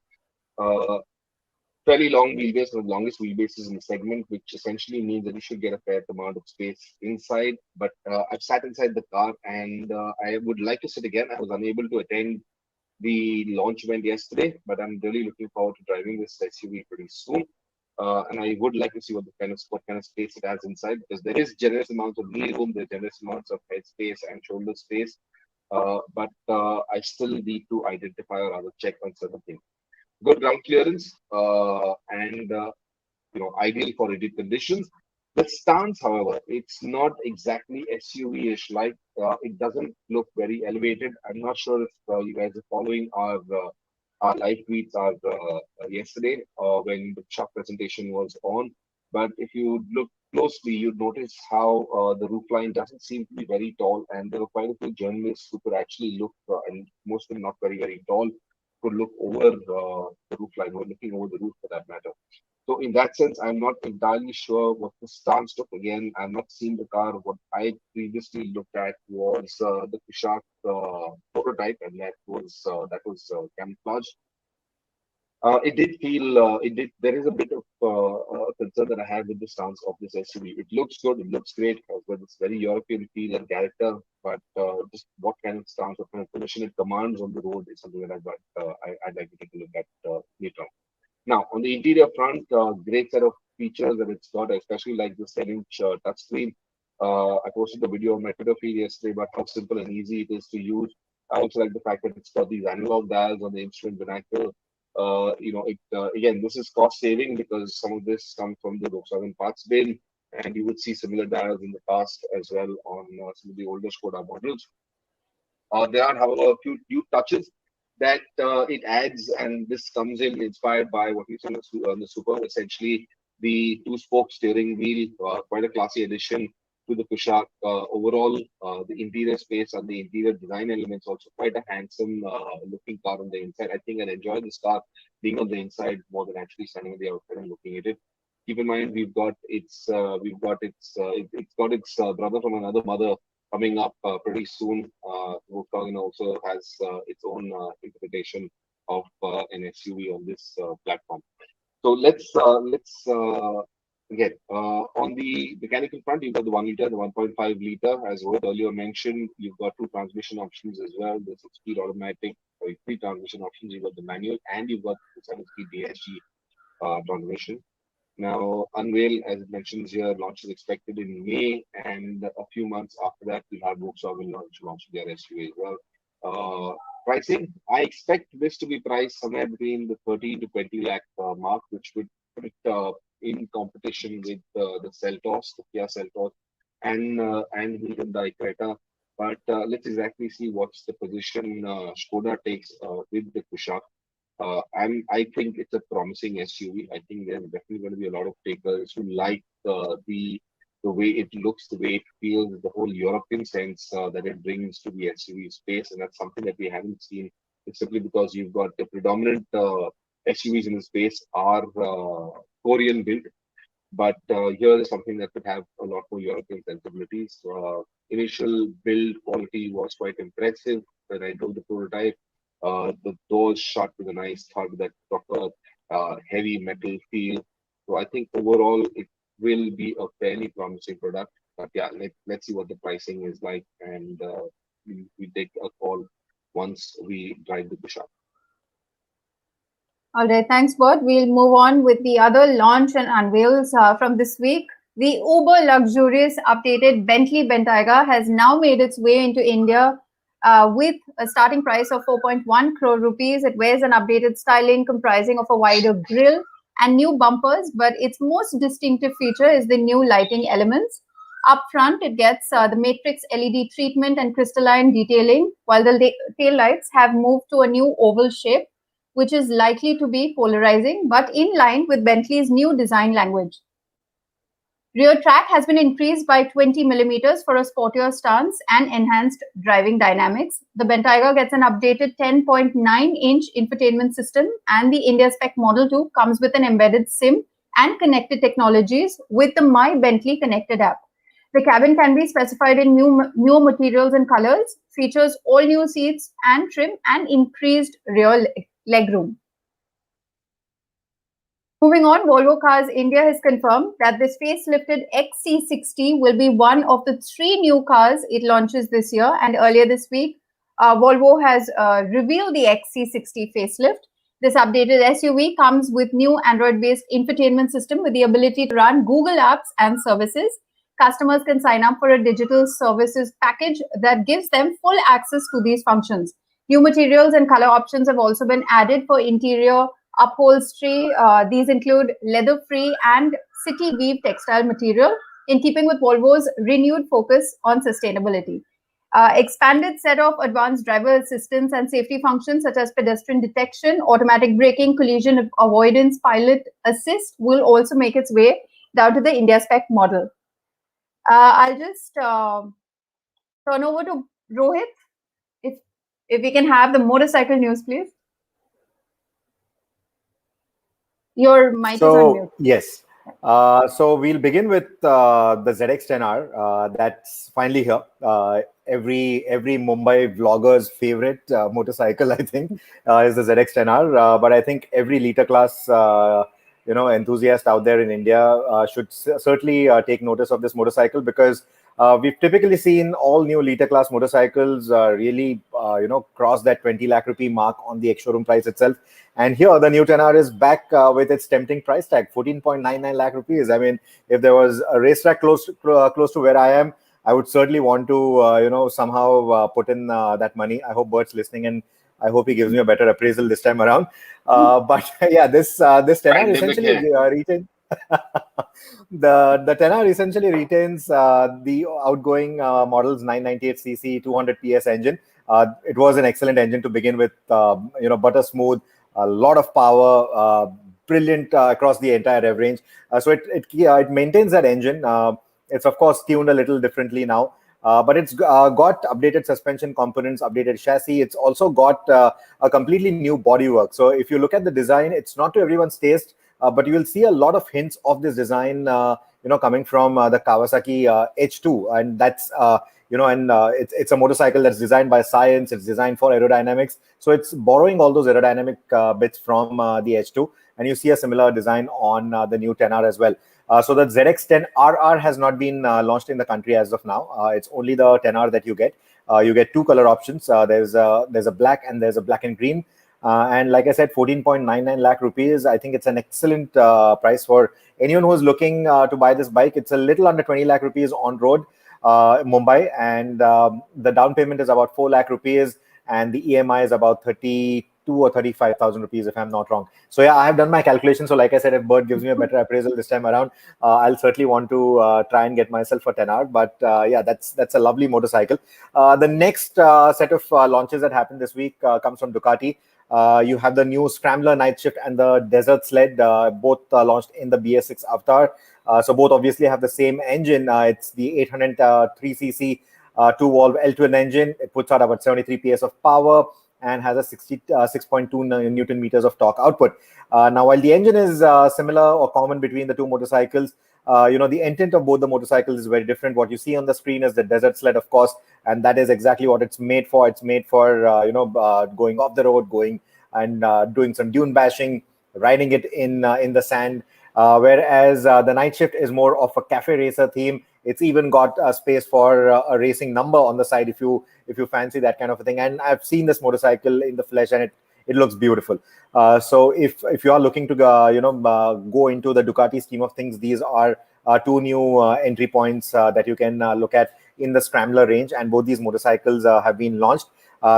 Fairly long wheelbase, the longest wheelbases in the segment, which essentially means that you should get a fair amount of space inside. But I've sat inside the car, and I would like to sit again. I was unable to attend the launch event yesterday, but I'm really looking forward to driving this SUV pretty soon. And I would like to see what kind of space it has inside, because there is generous amounts of knee room, there's generous amounts of head space and shoulder space. But I still need to identify or rather check on certain things. Good ground clearance and ideal for rigid conditions. The stance, however, it's not exactly SUV-ish like. It doesn't look very elevated. I'm not sure if you guys are following our live tweets yesterday when the Kushaq presentation was on. But if you look closely, you'd notice how the roofline doesn't seem to be very tall, and there were quite a few journalists who could actually look, and most of them not very, very tall, could look over the roof line or looking over the roof for that matter. So in that sense, I'm not entirely sure what the stance took. Again, I've not seen the car. What I previously looked at was the Kushaq prototype, and that was camouflaged. It did feel there is a bit of concern that I have with the stance of this SUV. It looks good, it looks great, but it's very European feel and character. But just what kind of stance, what kind of position it commands on the road is something that I'd like to take a look at later on. Now, on the interior front, great set of features that it's got. I especially like the 7-inch touchscreen. I posted the video on my Twitter feed yesterday about how simple and easy it is to use. I also like the fact that it's got these analog dials on the instrument vernacular. Again, this is cost saving because some of this comes from the Volkswagen parts bin, and you would see similar dials in the past as well on some of the older Skoda models. There are, however, a few touches. that it adds, and this comes in inspired by what we saw on the Super, essentially the two-spoke steering wheel, quite a classy addition to the Kushaq. Overall, the interior space and the interior design elements also quite a handsome looking car on the inside. I think I enjoy this car being on the inside more than actually standing on the outside and looking at it. Keep in mind it's got its brother from another mother coming up pretty soon. Volkswagen also has its own interpretation of an SUV on this platform. So let's again on the mechanical front, you've got the 1 liter, the 1.5 liter. As Rohit earlier mentioned, you've got two transmission options as well. The 6-speed automatic, three transmission options. You've got the manual and you've got the 7-speed DSG transmission. Now, Unveil, as it mentions here, launch is expected in May, and a few months after that, we'll have Volkswagen launch their SUV as well. Pricing, I expect this to be priced somewhere between the 30 to 20 lakh mark, which would put it in competition with the Seltos, the Kia Seltos, and the Hyundai Creta. But let's exactly see what's the position Skoda takes with the Kushaq. I think it's a promising SUV. I think there's definitely going to be a lot of takers who like the way it looks, the way it feels, the whole European sense that it brings to the SUV space, and that's something that we haven't seen. It's simply because you've got the predominant SUVs in the space are Korean built, but here is something that could have a lot more European sensibilities. Initial build quality was quite impressive when I drove the prototype. The doors shut with a nice thud, that proper heavy metal feel. So I think overall it will be a fairly promising product. But yeah, let's see what the pricing is like, and we take a call once we drive the Kushaq. All right, thanks, Bert. We'll move on with the other launch and unveils from this week. The uber luxurious updated Bentley Bentayga has now made its way into India with a starting price of 4.1 crore rupees. It wears an updated styling comprising of a wider grille and new bumpers, but its most distinctive feature is the new lighting elements. Up front, it gets the matrix LED treatment and crystalline detailing, while the tail lights have moved to a new oval shape, which is likely to be polarizing, but in line with Bentley's new design language. Rear track has been increased by 20 millimeters for a sportier stance and enhanced driving dynamics. The Bentayga gets an updated 10.9-inch infotainment system, and the India Spec Model 2 comes with an embedded SIM and connected technologies with the My Bentley connected app. The cabin can be specified in new materials and colors, features all new seats and trim, and increased rear legroom. Moving on, Volvo Cars India has confirmed that this facelifted XC60 will be one of the 3 new cars it launches this year. And earlier this week, Volvo has revealed the XC60 facelift. This updated SUV comes with new Android-based infotainment system with the ability to run Google Apps and services. Customers can sign up for a digital services package that gives them full access to these functions. New materials and color options have also been added for interior upholstery. These include leather-free and city weave textile material, in keeping with Volvo's renewed focus on sustainability. Expanded set of advanced driver assistance and safety functions such as pedestrian detection, automatic braking, collision avoidance, pilot assist will also make its way down to the India Spec model. I'll just turn over to Rohit. If we can have the motorcycle news, please. Your mic is on mute. Yes. So we'll begin with the ZX-10R. That's finally here. Every Mumbai vlogger's favorite motorcycle, I think, is the ZX-10R. But I think every liter class enthusiast out there in India should certainly take notice of this motorcycle, because we've typically seen all new liter class motorcycles really cross that 20 lakh rupee mark on the ex-showroom price itself. And here the new 10R is back with its tempting price tag, 14.99 lakh rupees. I mean, if there was a racetrack close to where I am, I would certainly want to somehow put in that money. I hope Bert's listening, and I hope he gives me a better appraisal this time around. But yeah, this 10R essentially retains the 10R essentially retains the outgoing model's 998cc 200 PS engine, It was an excellent engine to begin with, butter smooth, a lot of power, brilliant across the entire rev range. So it maintains that engine. It's of course tuned a little differently now. But it's got updated suspension components, updated chassis. It's also got a completely new bodywork. So if you look at the design, it's not to everyone's taste, but you will see a lot of hints of this design, coming from the Kawasaki H2, and that's it's a motorcycle that's designed by science. It's designed for aerodynamics, so it's borrowing all those aerodynamic bits from the H2, and you see a similar design on the new 10R as well. So the ZX10RR has not been launched in the country as of now. It's only the 10R that you get. You get two color options. There's a black and there's a black and green. And like I said, 14.99 lakh rupees. I think it's an excellent price for anyone who's looking to buy this bike. It's a little under 20 lakh rupees on road, Mumbai, and the down payment is about 4 lakh rupees, and the EMI is about 32 or 35,000 rupees, if I'm not wrong. So yeah, I have done my calculation. So like I said, if Bert gives me a better appraisal this time around, I'll certainly want to try and get myself a 10R. But yeah, that's a lovely motorcycle. The next set of launches that happened this week comes from Ducati. You have the new Scrambler Nightshift and the Desert Sled, both launched in the BS6 Avatar. So both obviously have the same engine. It's the 803cc two-valve L-twin engine. It puts out about 73 PS of power and has a 6.2 Newton meters of torque output. Now, while the engine is similar or common between the two motorcycles, the intent of both the motorcycles is very different. What you see on the screen is the Desert Sled, of course, and that is exactly what it's made for. It's made for going off the road, going and doing some dune bashing, riding it in the sand. Whereas the Nightshift is more of a cafe racer theme. It's even got a space for a racing number on the side if you fancy that kind of a thing. And I've seen this motorcycle in the flesh, and it looks beautiful. So if you are looking to go into the Ducati scheme of things, these are two new entry points that you can look at in the Scrambler range, and both these motorcycles have been launched.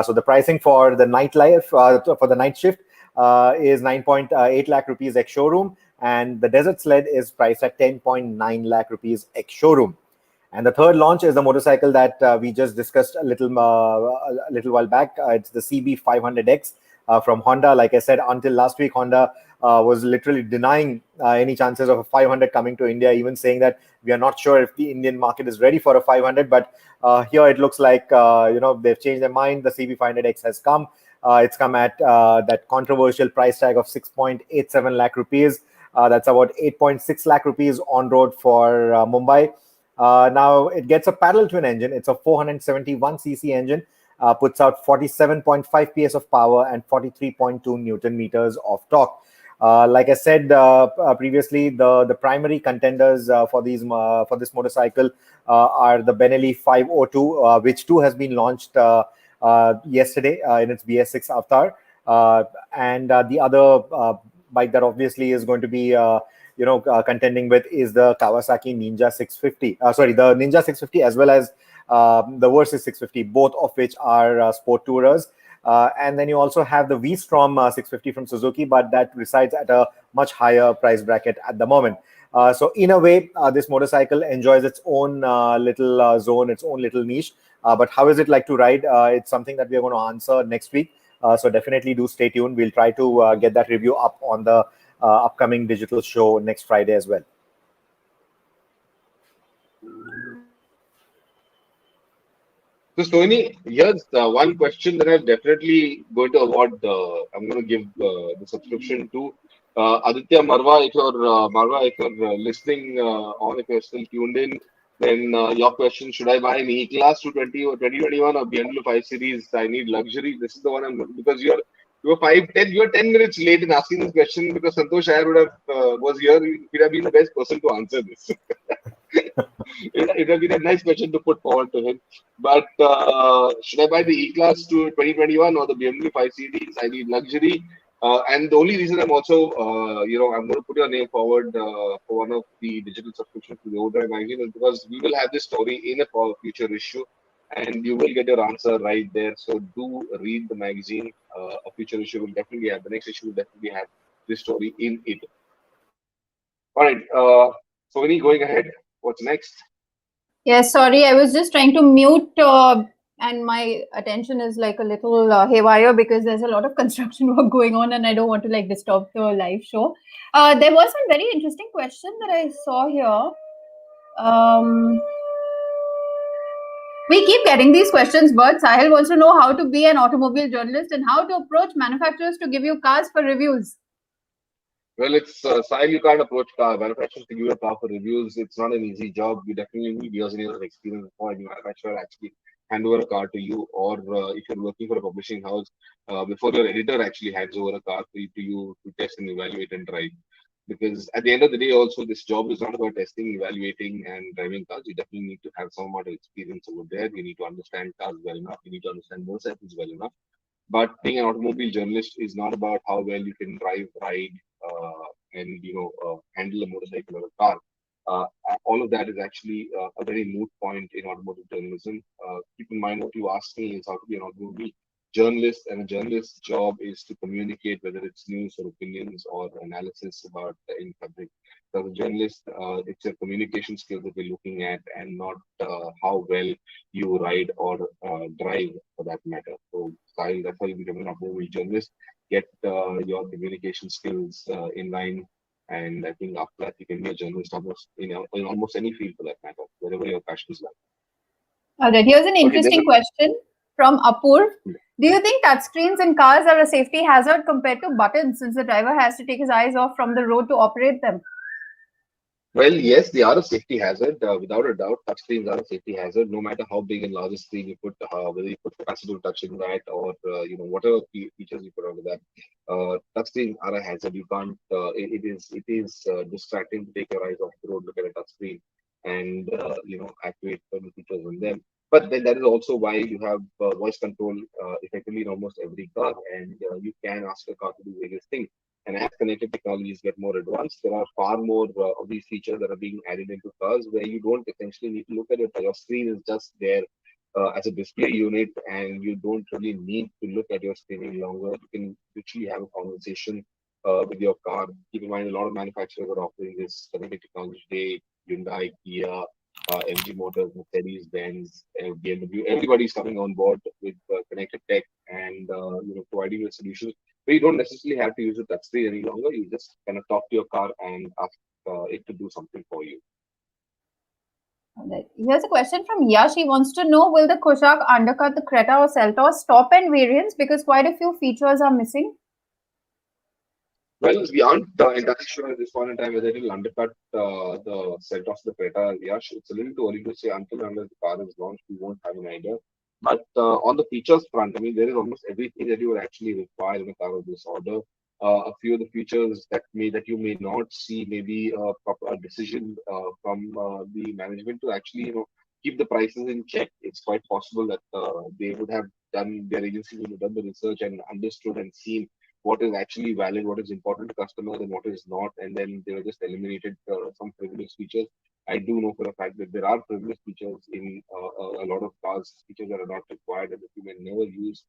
So the pricing for the Nightlife for the Nightshift is 9.8 lakh rupees ex showroom, and the Desert Sled is priced at 10.9 lakh rupees ex showroom. And the third launch is the motorcycle that we just discussed a little while back. It's the CB500X from Honda. Like I said, until last week, Honda was literally denying any chances of a 500 coming to India, even saying that we are not sure if the Indian market is ready for a 500. But here it looks like they've changed their mind. The CB500X has come. It's come at that controversial price tag of 6.87 lakh rupees. That's about 8.6 lakh rupees on road for Mumbai. Now it gets a parallel twin engine. It's a 471cc engine, puts out 47.5 PS of power and 43.2 Newton meters of torque. Like I said previously, the primary contenders for this motorcycle are the Bentley 502, which too has been launched yesterday in its BS6 Avatar, and the other bike that obviously is going to be contending with is the Kawasaki Ninja 650. The Ninja 650 as well as the Versys 650, both of which are sport tourers. And then you also have the V-Strom 650 from Suzuki, but that resides at a much higher price bracket at the moment. So in a way, this motorcycle enjoys its own little zone, its own little niche. But how is it like to ride? It's something that we are going to answer next week. So definitely do stay tuned. We'll try to get that review up on the upcoming digital show next Friday as well. So, Stoney, here's one question that I'm definitely going to award. I'm going to give the subscription to Aditya Marwa. If you're listening on, if you're still tuned in, then your question: should I buy an E-Class 220 or 2021 or BMW 5 Series? I need luxury. This is the one because you're 10 minutes late in asking this question because Santosh Iyer would have was here. He'd have been the best person to answer this. It would have been a nice question to put forward to him. But should I buy the E-Class to 2021 or the BMW 5 Series? I need luxury. And the only reason I'm also, I'm going to put your name forward for one of the digital subscriptions to the OVERDRIVE magazine is because we will have this story in a future issue and you will get your answer right there. So do read the magazine. A future issue will definitely have, the next issue will definitely have this story in it. All right. Sony, going ahead. What's next? Yeah, sorry, I was just trying to mute and my attention is like a little haywire because there's a lot of construction work going on and I don't want to like disturb the live show. There was one very interesting question that I saw here. We keep getting these questions, but Sahil wants to know how to be an automobile journalist and how to approach manufacturers to give you cars for reviews. Well, it's Sahil, you can't approach car manufacturers to give you a car for reviews. It's not an easy job. You definitely need years and years of experience before any manufacturer actually hand over a car to you, or if you're working for a publishing house, before your editor actually hands over a car to you to test and evaluate and drive. Because at the end of the day, also this job is not about testing, evaluating, and driving cars. You definitely need to have some amount of experience over there. You need to understand cars well enough. You need to understand motorcycles well enough. But being an automobile journalist is not about how well you can drive, ride, and handle a motorcycle or a car. All of that is actually a very moot point in automotive journalism. Keep in mind what you asked me is how to be an automobile journalist, and a journalist's job is to communicate whether it's news or opinions or analysis about any subject. So, as a journalist, it's your communication skills that we're looking at, and not how well you ride or drive, for that matter. So, Sahil, that's how you become an automobile journalist. Get your communication skills in line, and I think after that you can be a journalist almost in almost any field, for that matter, wherever your passion is like. All right, here's an Okay, interesting question from Apur. Do you think touchscreens in cars are a safety hazard compared to buttons, since the driver has to take his eyes off from the road to operate them? Well, yes, they are a safety hazard, without a doubt. Touch screens are a safety hazard, no matter how big and large a screen you put, whether you put capacitive touch in that, or whatever features you put onto that. Touch screens are a hazard. You can't. It is distracting to take your eyes off the road, look at a touch screen, and activate certain features on them. But then that is also why you have voice control effectively in almost every car, and you can ask a car to do various things. And as connected technologies get more advanced, there are far more of these features that are being added into cars, where you don't essentially need to look at it. Your screen is just there as a display unit, and you don't really need to look at your screen any longer. You can literally have a conversation with your car. Keep in mind, a lot of manufacturers are offering this connected technology today. Hyundai, Kia, MG Motors, Mercedes-Benz, BMW. Everybody's coming on board with connected tech, and providing a solution. But you don't necessarily have to use a touchscreen any longer. You just kind of talk to your car and ask it to do something for you. All right. Here's a question from Yash. He wants to know, will the Kushaq undercut the Creta or Seltos top-end variants, because quite a few features are missing? Well, we aren't entirely sure at this point in time whether it will undercut the Seltos, the Creta. Yash, it's a little too early to say. Until unless the car is launched, we won't have an idea. But on the features front, I mean, there is almost everything that you would actually require in a car of this order. A few of the features that you may not see, maybe a proper decision from the management to actually keep the prices in check. It's quite possible that they would have done, their agency would have done the research and understood and seen what is actually valid, what is important to customers, and what is not, and then they were just eliminated some frivolous features. I do know for a fact that there are frivolous features in a lot of cars, features that are not required and that you may never use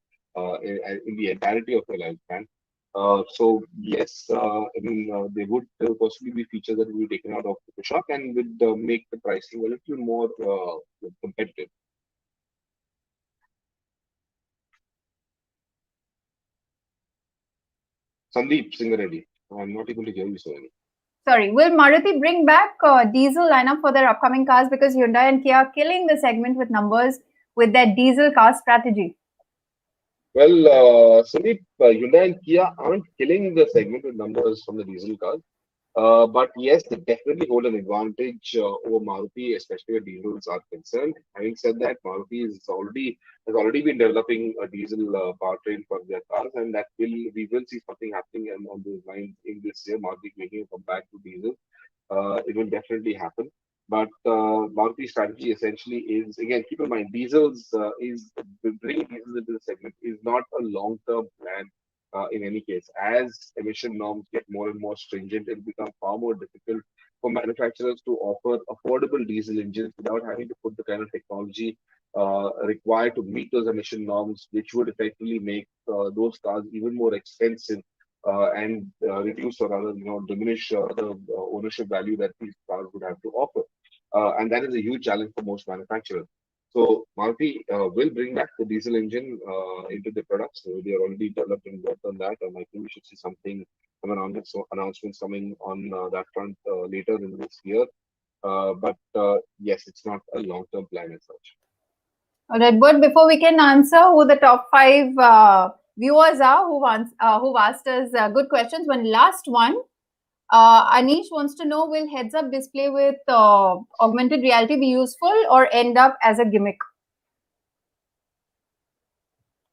in the entirety of your lifespan. So yes, I mean there would possibly be features that will be taken out of the Kushaq and would make the pricing a little more competitive. Sandeep Singareddy, I'm not able to hear you, sorry. Sorry, will Maruti bring back diesel lineup for their upcoming cars, because Hyundai and Kia are killing the segment with numbers with their diesel car strategy? Well, Sandeep, Hyundai and Kia aren't killing the segment with numbers from the diesel cars. But yes, they definitely hold an advantage over Maruti, especially where diesels are concerned. Having said that, Maruti has already been developing a diesel powertrain for their cars, and that we will see something happening on those lines in this year. Maruti making a comeback to diesel. It will definitely happen. But Maruti's strategy essentially is, again, keep in mind, diesels is bringing diesels into the segment is not a long-term plan. In any case, as emission norms get more and more stringent, it becomes far more difficult for manufacturers to offer affordable diesel engines without having to put the kind of technology required to meet those emission norms, which would effectively make those cars even more expensive and reduce or rather, diminish the ownership value that these cars would have to offer. And that is a huge challenge for most manufacturers. So Maruti will bring back the diesel engine into the products. So they are already developed and worked on that, and I think we should see some announcements coming on that front later in this year. But yes, it's not a long-term plan as such. All right, but before we can answer who the top five viewers are who've asked us good questions, one last one. Anish wants to know, will heads-up display with augmented reality be useful or end up as a gimmick?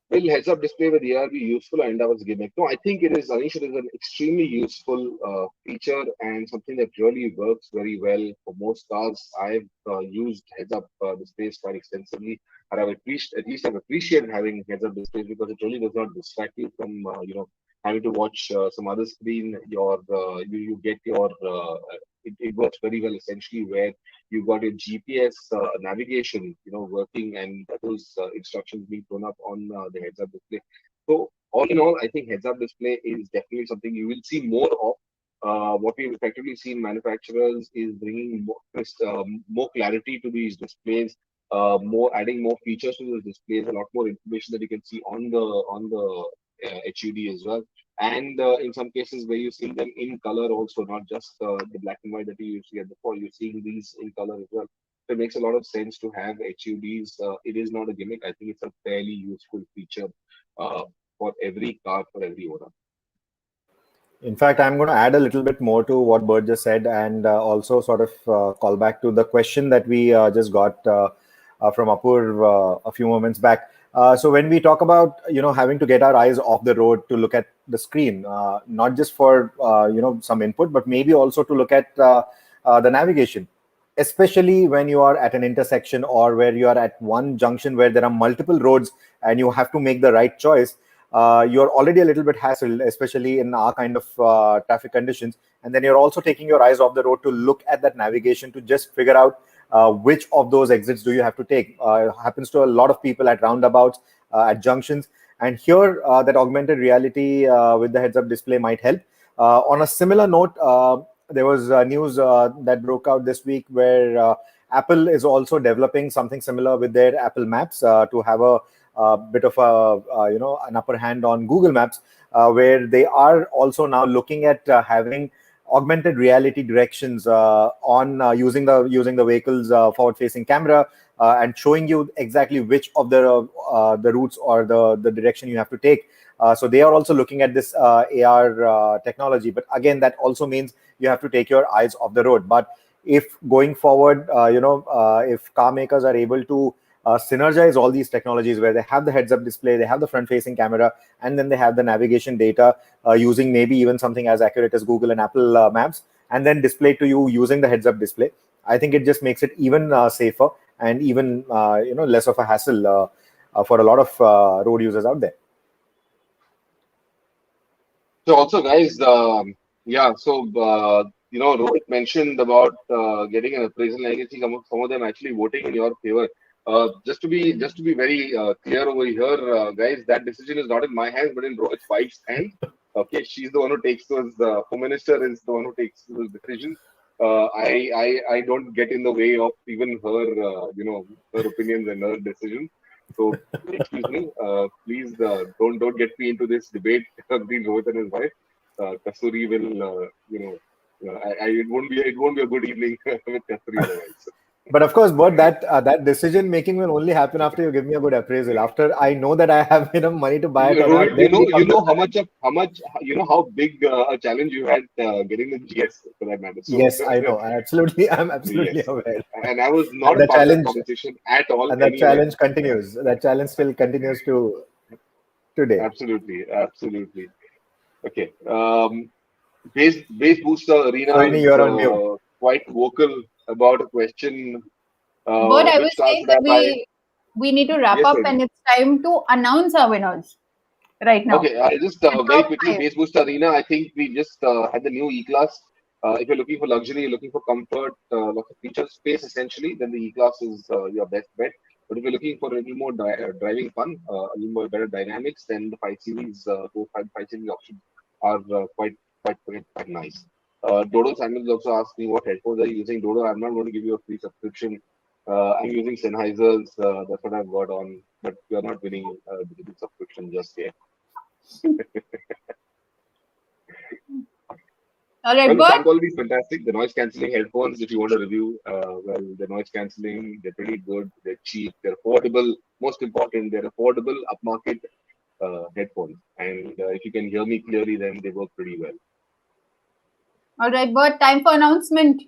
Will heads-up display with AR be useful or end up as a gimmick? No, I think it is, Anish, it is an extremely useful feature and something that really works very well for most cars. I've used heads-up displays quite extensively, and I've appreciated having heads-up displays because it really does not distract you from, having to watch some other screen. You get your it works very well essentially where you've got your GPS navigation, working and those instructions being thrown up on the heads-up display. So all in all, I think heads-up display is definitely something you will see more of. What we've effectively seen manufacturers is bringing more clarity to these displays, adding more features to those displays, a lot more information that you can see on the HUD as well. And in some cases where you're seeing them in color also, not just the black and white that you used to get before, you're seeing these in color as well. So it makes a lot of sense to have HUDs. It is not a gimmick. I think it's a fairly useful feature for every car, for every owner. In fact, I'm going to add a little bit more to what Bert just said, and also sort of call back to the question that we just got from Apur a few moments back. So when we talk about having to get our eyes off the road to look at the screen, not just for some input, but maybe also to look at the navigation, especially when you are at an intersection or where you are at one junction where there are multiple roads and you have to make the right choice. You're already a little bit hassled, especially in our kind of traffic conditions. And then you're also taking your eyes off the road to look at that navigation to just figure out which of those exits do you have to take. Happens to a lot of people at roundabouts, at junctions. And here, that augmented reality with the heads-up display might help. On a similar note, there was news that broke out this week where Apple is also developing something similar with their Apple Maps to have a bit of an upper hand on Google Maps, where they are also now looking at having augmented reality directions on using the vehicle's forward-facing camera and showing you exactly which of the routes or the direction you have to take. So they are also looking at this AR technology, but again, that also means you have to take your eyes off the road. But if going forward, if car makers are able to synergize all these technologies where they have the heads-up display, they have the front-facing camera, and then they have the navigation data using maybe even something as accurate as Google and Apple Maps, and then display to you using the heads-up display, I think it just makes it even safer and even less of a hassle for a lot of road users out there. So also, guys, Rohit mentioned about getting an appraisal. I can see some of them actually voting in your favor. Just to be very clear over here, guys, that decision is not in my hands, but in Rohit's wife's hands. Okay, she's the one who takes those. Home Minister is the one who takes those decisions. I don't get in the way of even her, her opinions and her decisions. So excuse me, please don't get me into this debate between Rohit and his wife. Kasturi will, it won't be a good evening with Kasturi otherwise. But of course, but that decision making will only happen after you give me a good appraisal. After I know that I have enough money to buy it. Rohit, how big a challenge you had getting the GS for that matter. So, yes, I know. I'm absolutely yes. aware. And I was not a part of the conversation at all. And that challenge continues. That challenge still continues to today. Absolutely. Okay. Base Booster Arena is quite vocal about a question. But I was saying that we need to wrap up, and it's time to announce our winners right now. Okay, just very quickly, Base Booster Arena. I think we just had the new E-Class. If you're looking for luxury, you're looking for comfort, lots of feature space, essentially, then the E-Class is your best bet. But if you're looking for a little more driving fun, a little more better dynamics, then the 5 Series, both 5 Series options are quite nice. Dodo Samuel also asked me what headphones are you using. Dodo, I'm not going to give you a free subscription I'm using Sennheiser's. That's what I've got on, but we are not winning a digital subscription just yet. All right, Well, the but sound quality is fantastic. The noise cancelling headphones, if you want to review, well, the noise cancelling, they're pretty good. They're cheap. They're affordable. Most important, they're affordable, upmarket headphones. And if you can hear me clearly, then they work pretty well. all right, but time for announcement.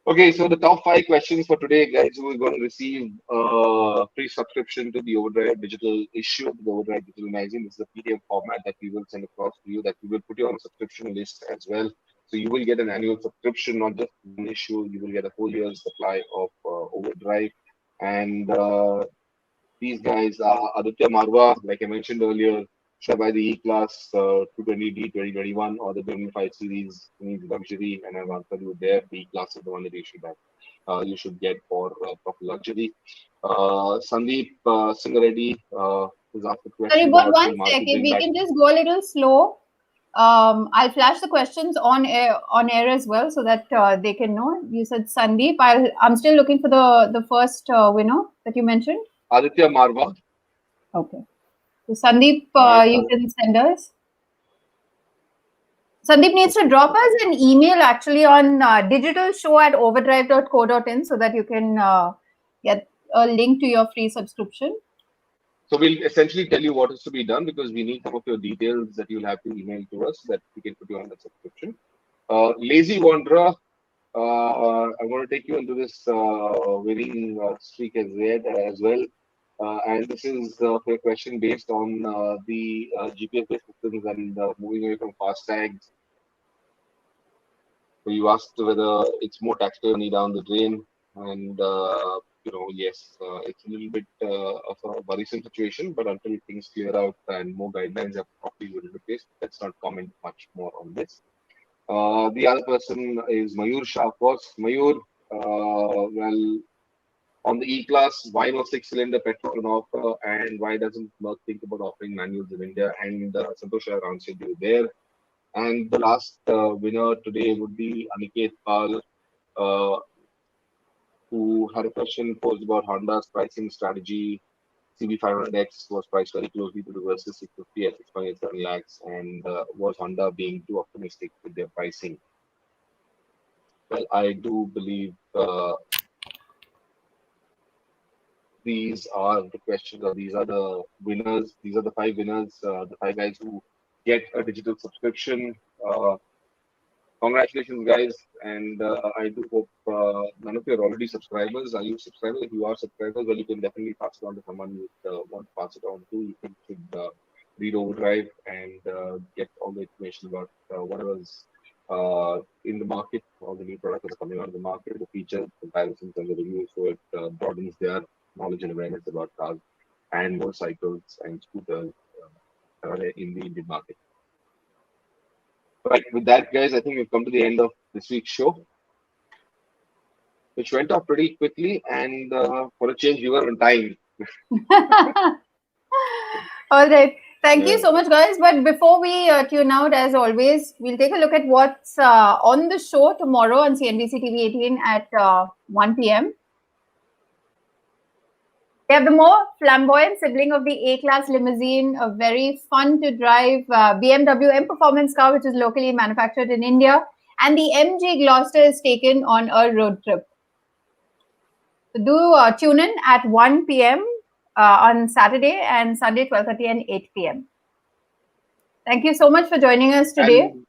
Okay, so the top 5 questions for today, guys, who is going to receive a free subscription to the OVERDRIVE digital issue, the OVERDRIVE Digital Magazine. This is a PDF format that we will send across to you, that we will put you on a subscription list as well. So you will get an annual subscription, not just one issue. You will get a whole year's supply of OVERDRIVE. And these guys are Aditya Marwa, like I mentioned earlier, shall buy the E-Class 220D 2021 or the 25 series needs luxury, and I've answered you there. The E-Class is the one that you should get for proper luxury. Sandeep Singareddy has asked a Sorry, question but about one will sec. Maruti If bring we back. can just go a little slow. I'll flash the questions on air as well, so that they can know. You said Sandeep. I'm still looking for the first winner that you mentioned. Aditya Marwa. Okay. So Sandeep, Right. you can send us. Sandeep needs to drop us an email actually on digitalshow@overdrive.co.in, so that you can get a link to your free subscription. So we'll essentially tell you what is to be done, because we need some of your details that you'll have to email to us, that we can put you on the subscription. Lazy Wanderer, I'm going to take you into this winning streak as well. And this is for a question based on the GPS-based systems and moving away from FASTags. So you asked whether it's more taxpayer money down the drain, and yes, it's a little bit of a worrisome situation. But until things clear out and more guidelines are properly put into place, let's not comment much more on this. The other person is Mayur Shah, of course. Mayur, well, on the E-Class, why no 6-cylinder petrol on offer, and why doesn't Merck think about offering manuals in India? And Santosh Iyer answered you there. And the last winner today would be Aniket Pal, who had a question posed about Honda's pricing strategy. CB500X was priced very closely to the Versys 650 at 6.87 lakhs, and was Honda being too optimistic with their pricing? Well, I do believe these are the questions, or these are the winners. These are the 5 winners, the 5 guys who get a digital subscription. Congratulations, guys, and I do hope none of you are already subscribers. Are you subscribers? If you are subscribers, well, you can definitely pass it on to someone you want to pass it on to. You can should read OVERDRIVE and get all the information about whatever's in the market, all the new products that are coming out of the market, the features, comparisons, and the reviews, so it broadens their knowledge and awareness about cars and motorcycles and scooters in the Indian market. Right, with that, guys, I think we've come to the end of this week's show, which went off pretty quickly, and for a change, we were on time. All right. Thank you so much, guys. But before we tune out, as always, we'll take a look at what's on the show tomorrow on CNBC TV 18 at 1 p.m. We have the more flamboyant sibling of the A-Class limousine, a very fun to drive BMW M Performance car, which is locally manufactured in India. And the MG Gloucester is taken on a road trip. So do tune in at 1 p.m. On Saturday, and Sunday 12:30 and 8 p.m. Thank you so much for joining us today. And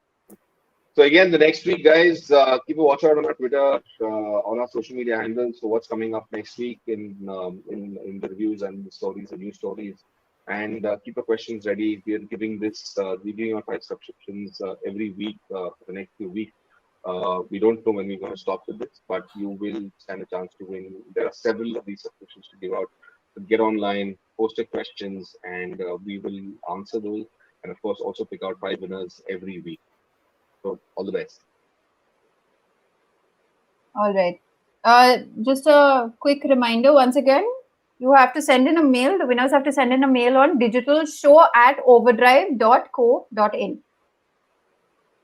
so again, the next week, guys, keep a watch out on our Twitter, on our social media handles for what's coming up next week in the reviews and the stories, the news stories. And keep your questions ready. We are giving this, we're giving out 5 subscriptions every week for the next few weeks. We don't know when we're going to stop with this, but you will stand a chance to win. There are several of these subscriptions to give out. So get online, post your questions, and we will answer those. And of course, also pick out 5 winners every week. So all the best. All right. Just a quick reminder once again, you have to send in a mail. The winners have to send in a mail on digitalshow@overdrive.co.in.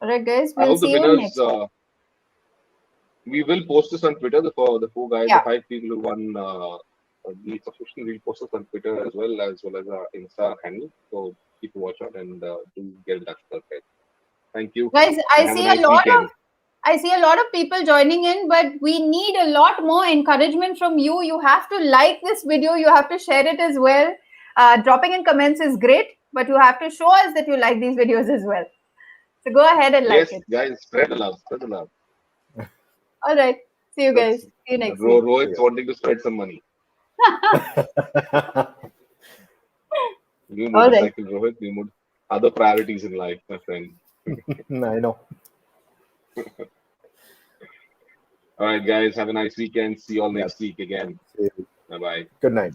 All right, guys. We'll see you next week. We will post this on Twitter. The four guys, Yeah. the 5 people who won the subscription, we'll post this on Twitter as well as our Insta handle. So keep a watch out and do get in touch with us, guys. Thank you. Guys, And have a nice weekend. I see a lot of people joining in, but we need a lot more encouragement from you. You have to like this video. You have to share it as well. Dropping in comments is great, but you have to show us that you like these videos as well. So go ahead and like it. Yes, guys, spread the love. Spread the love. All right. See you guys. See you next week. Rohit's wanting to spread some money. New motorcycle, Rohit. New other priorities in life, my friend. I know. All right, guys. Have a nice weekend. See you all next week again. Bye-bye. Good night.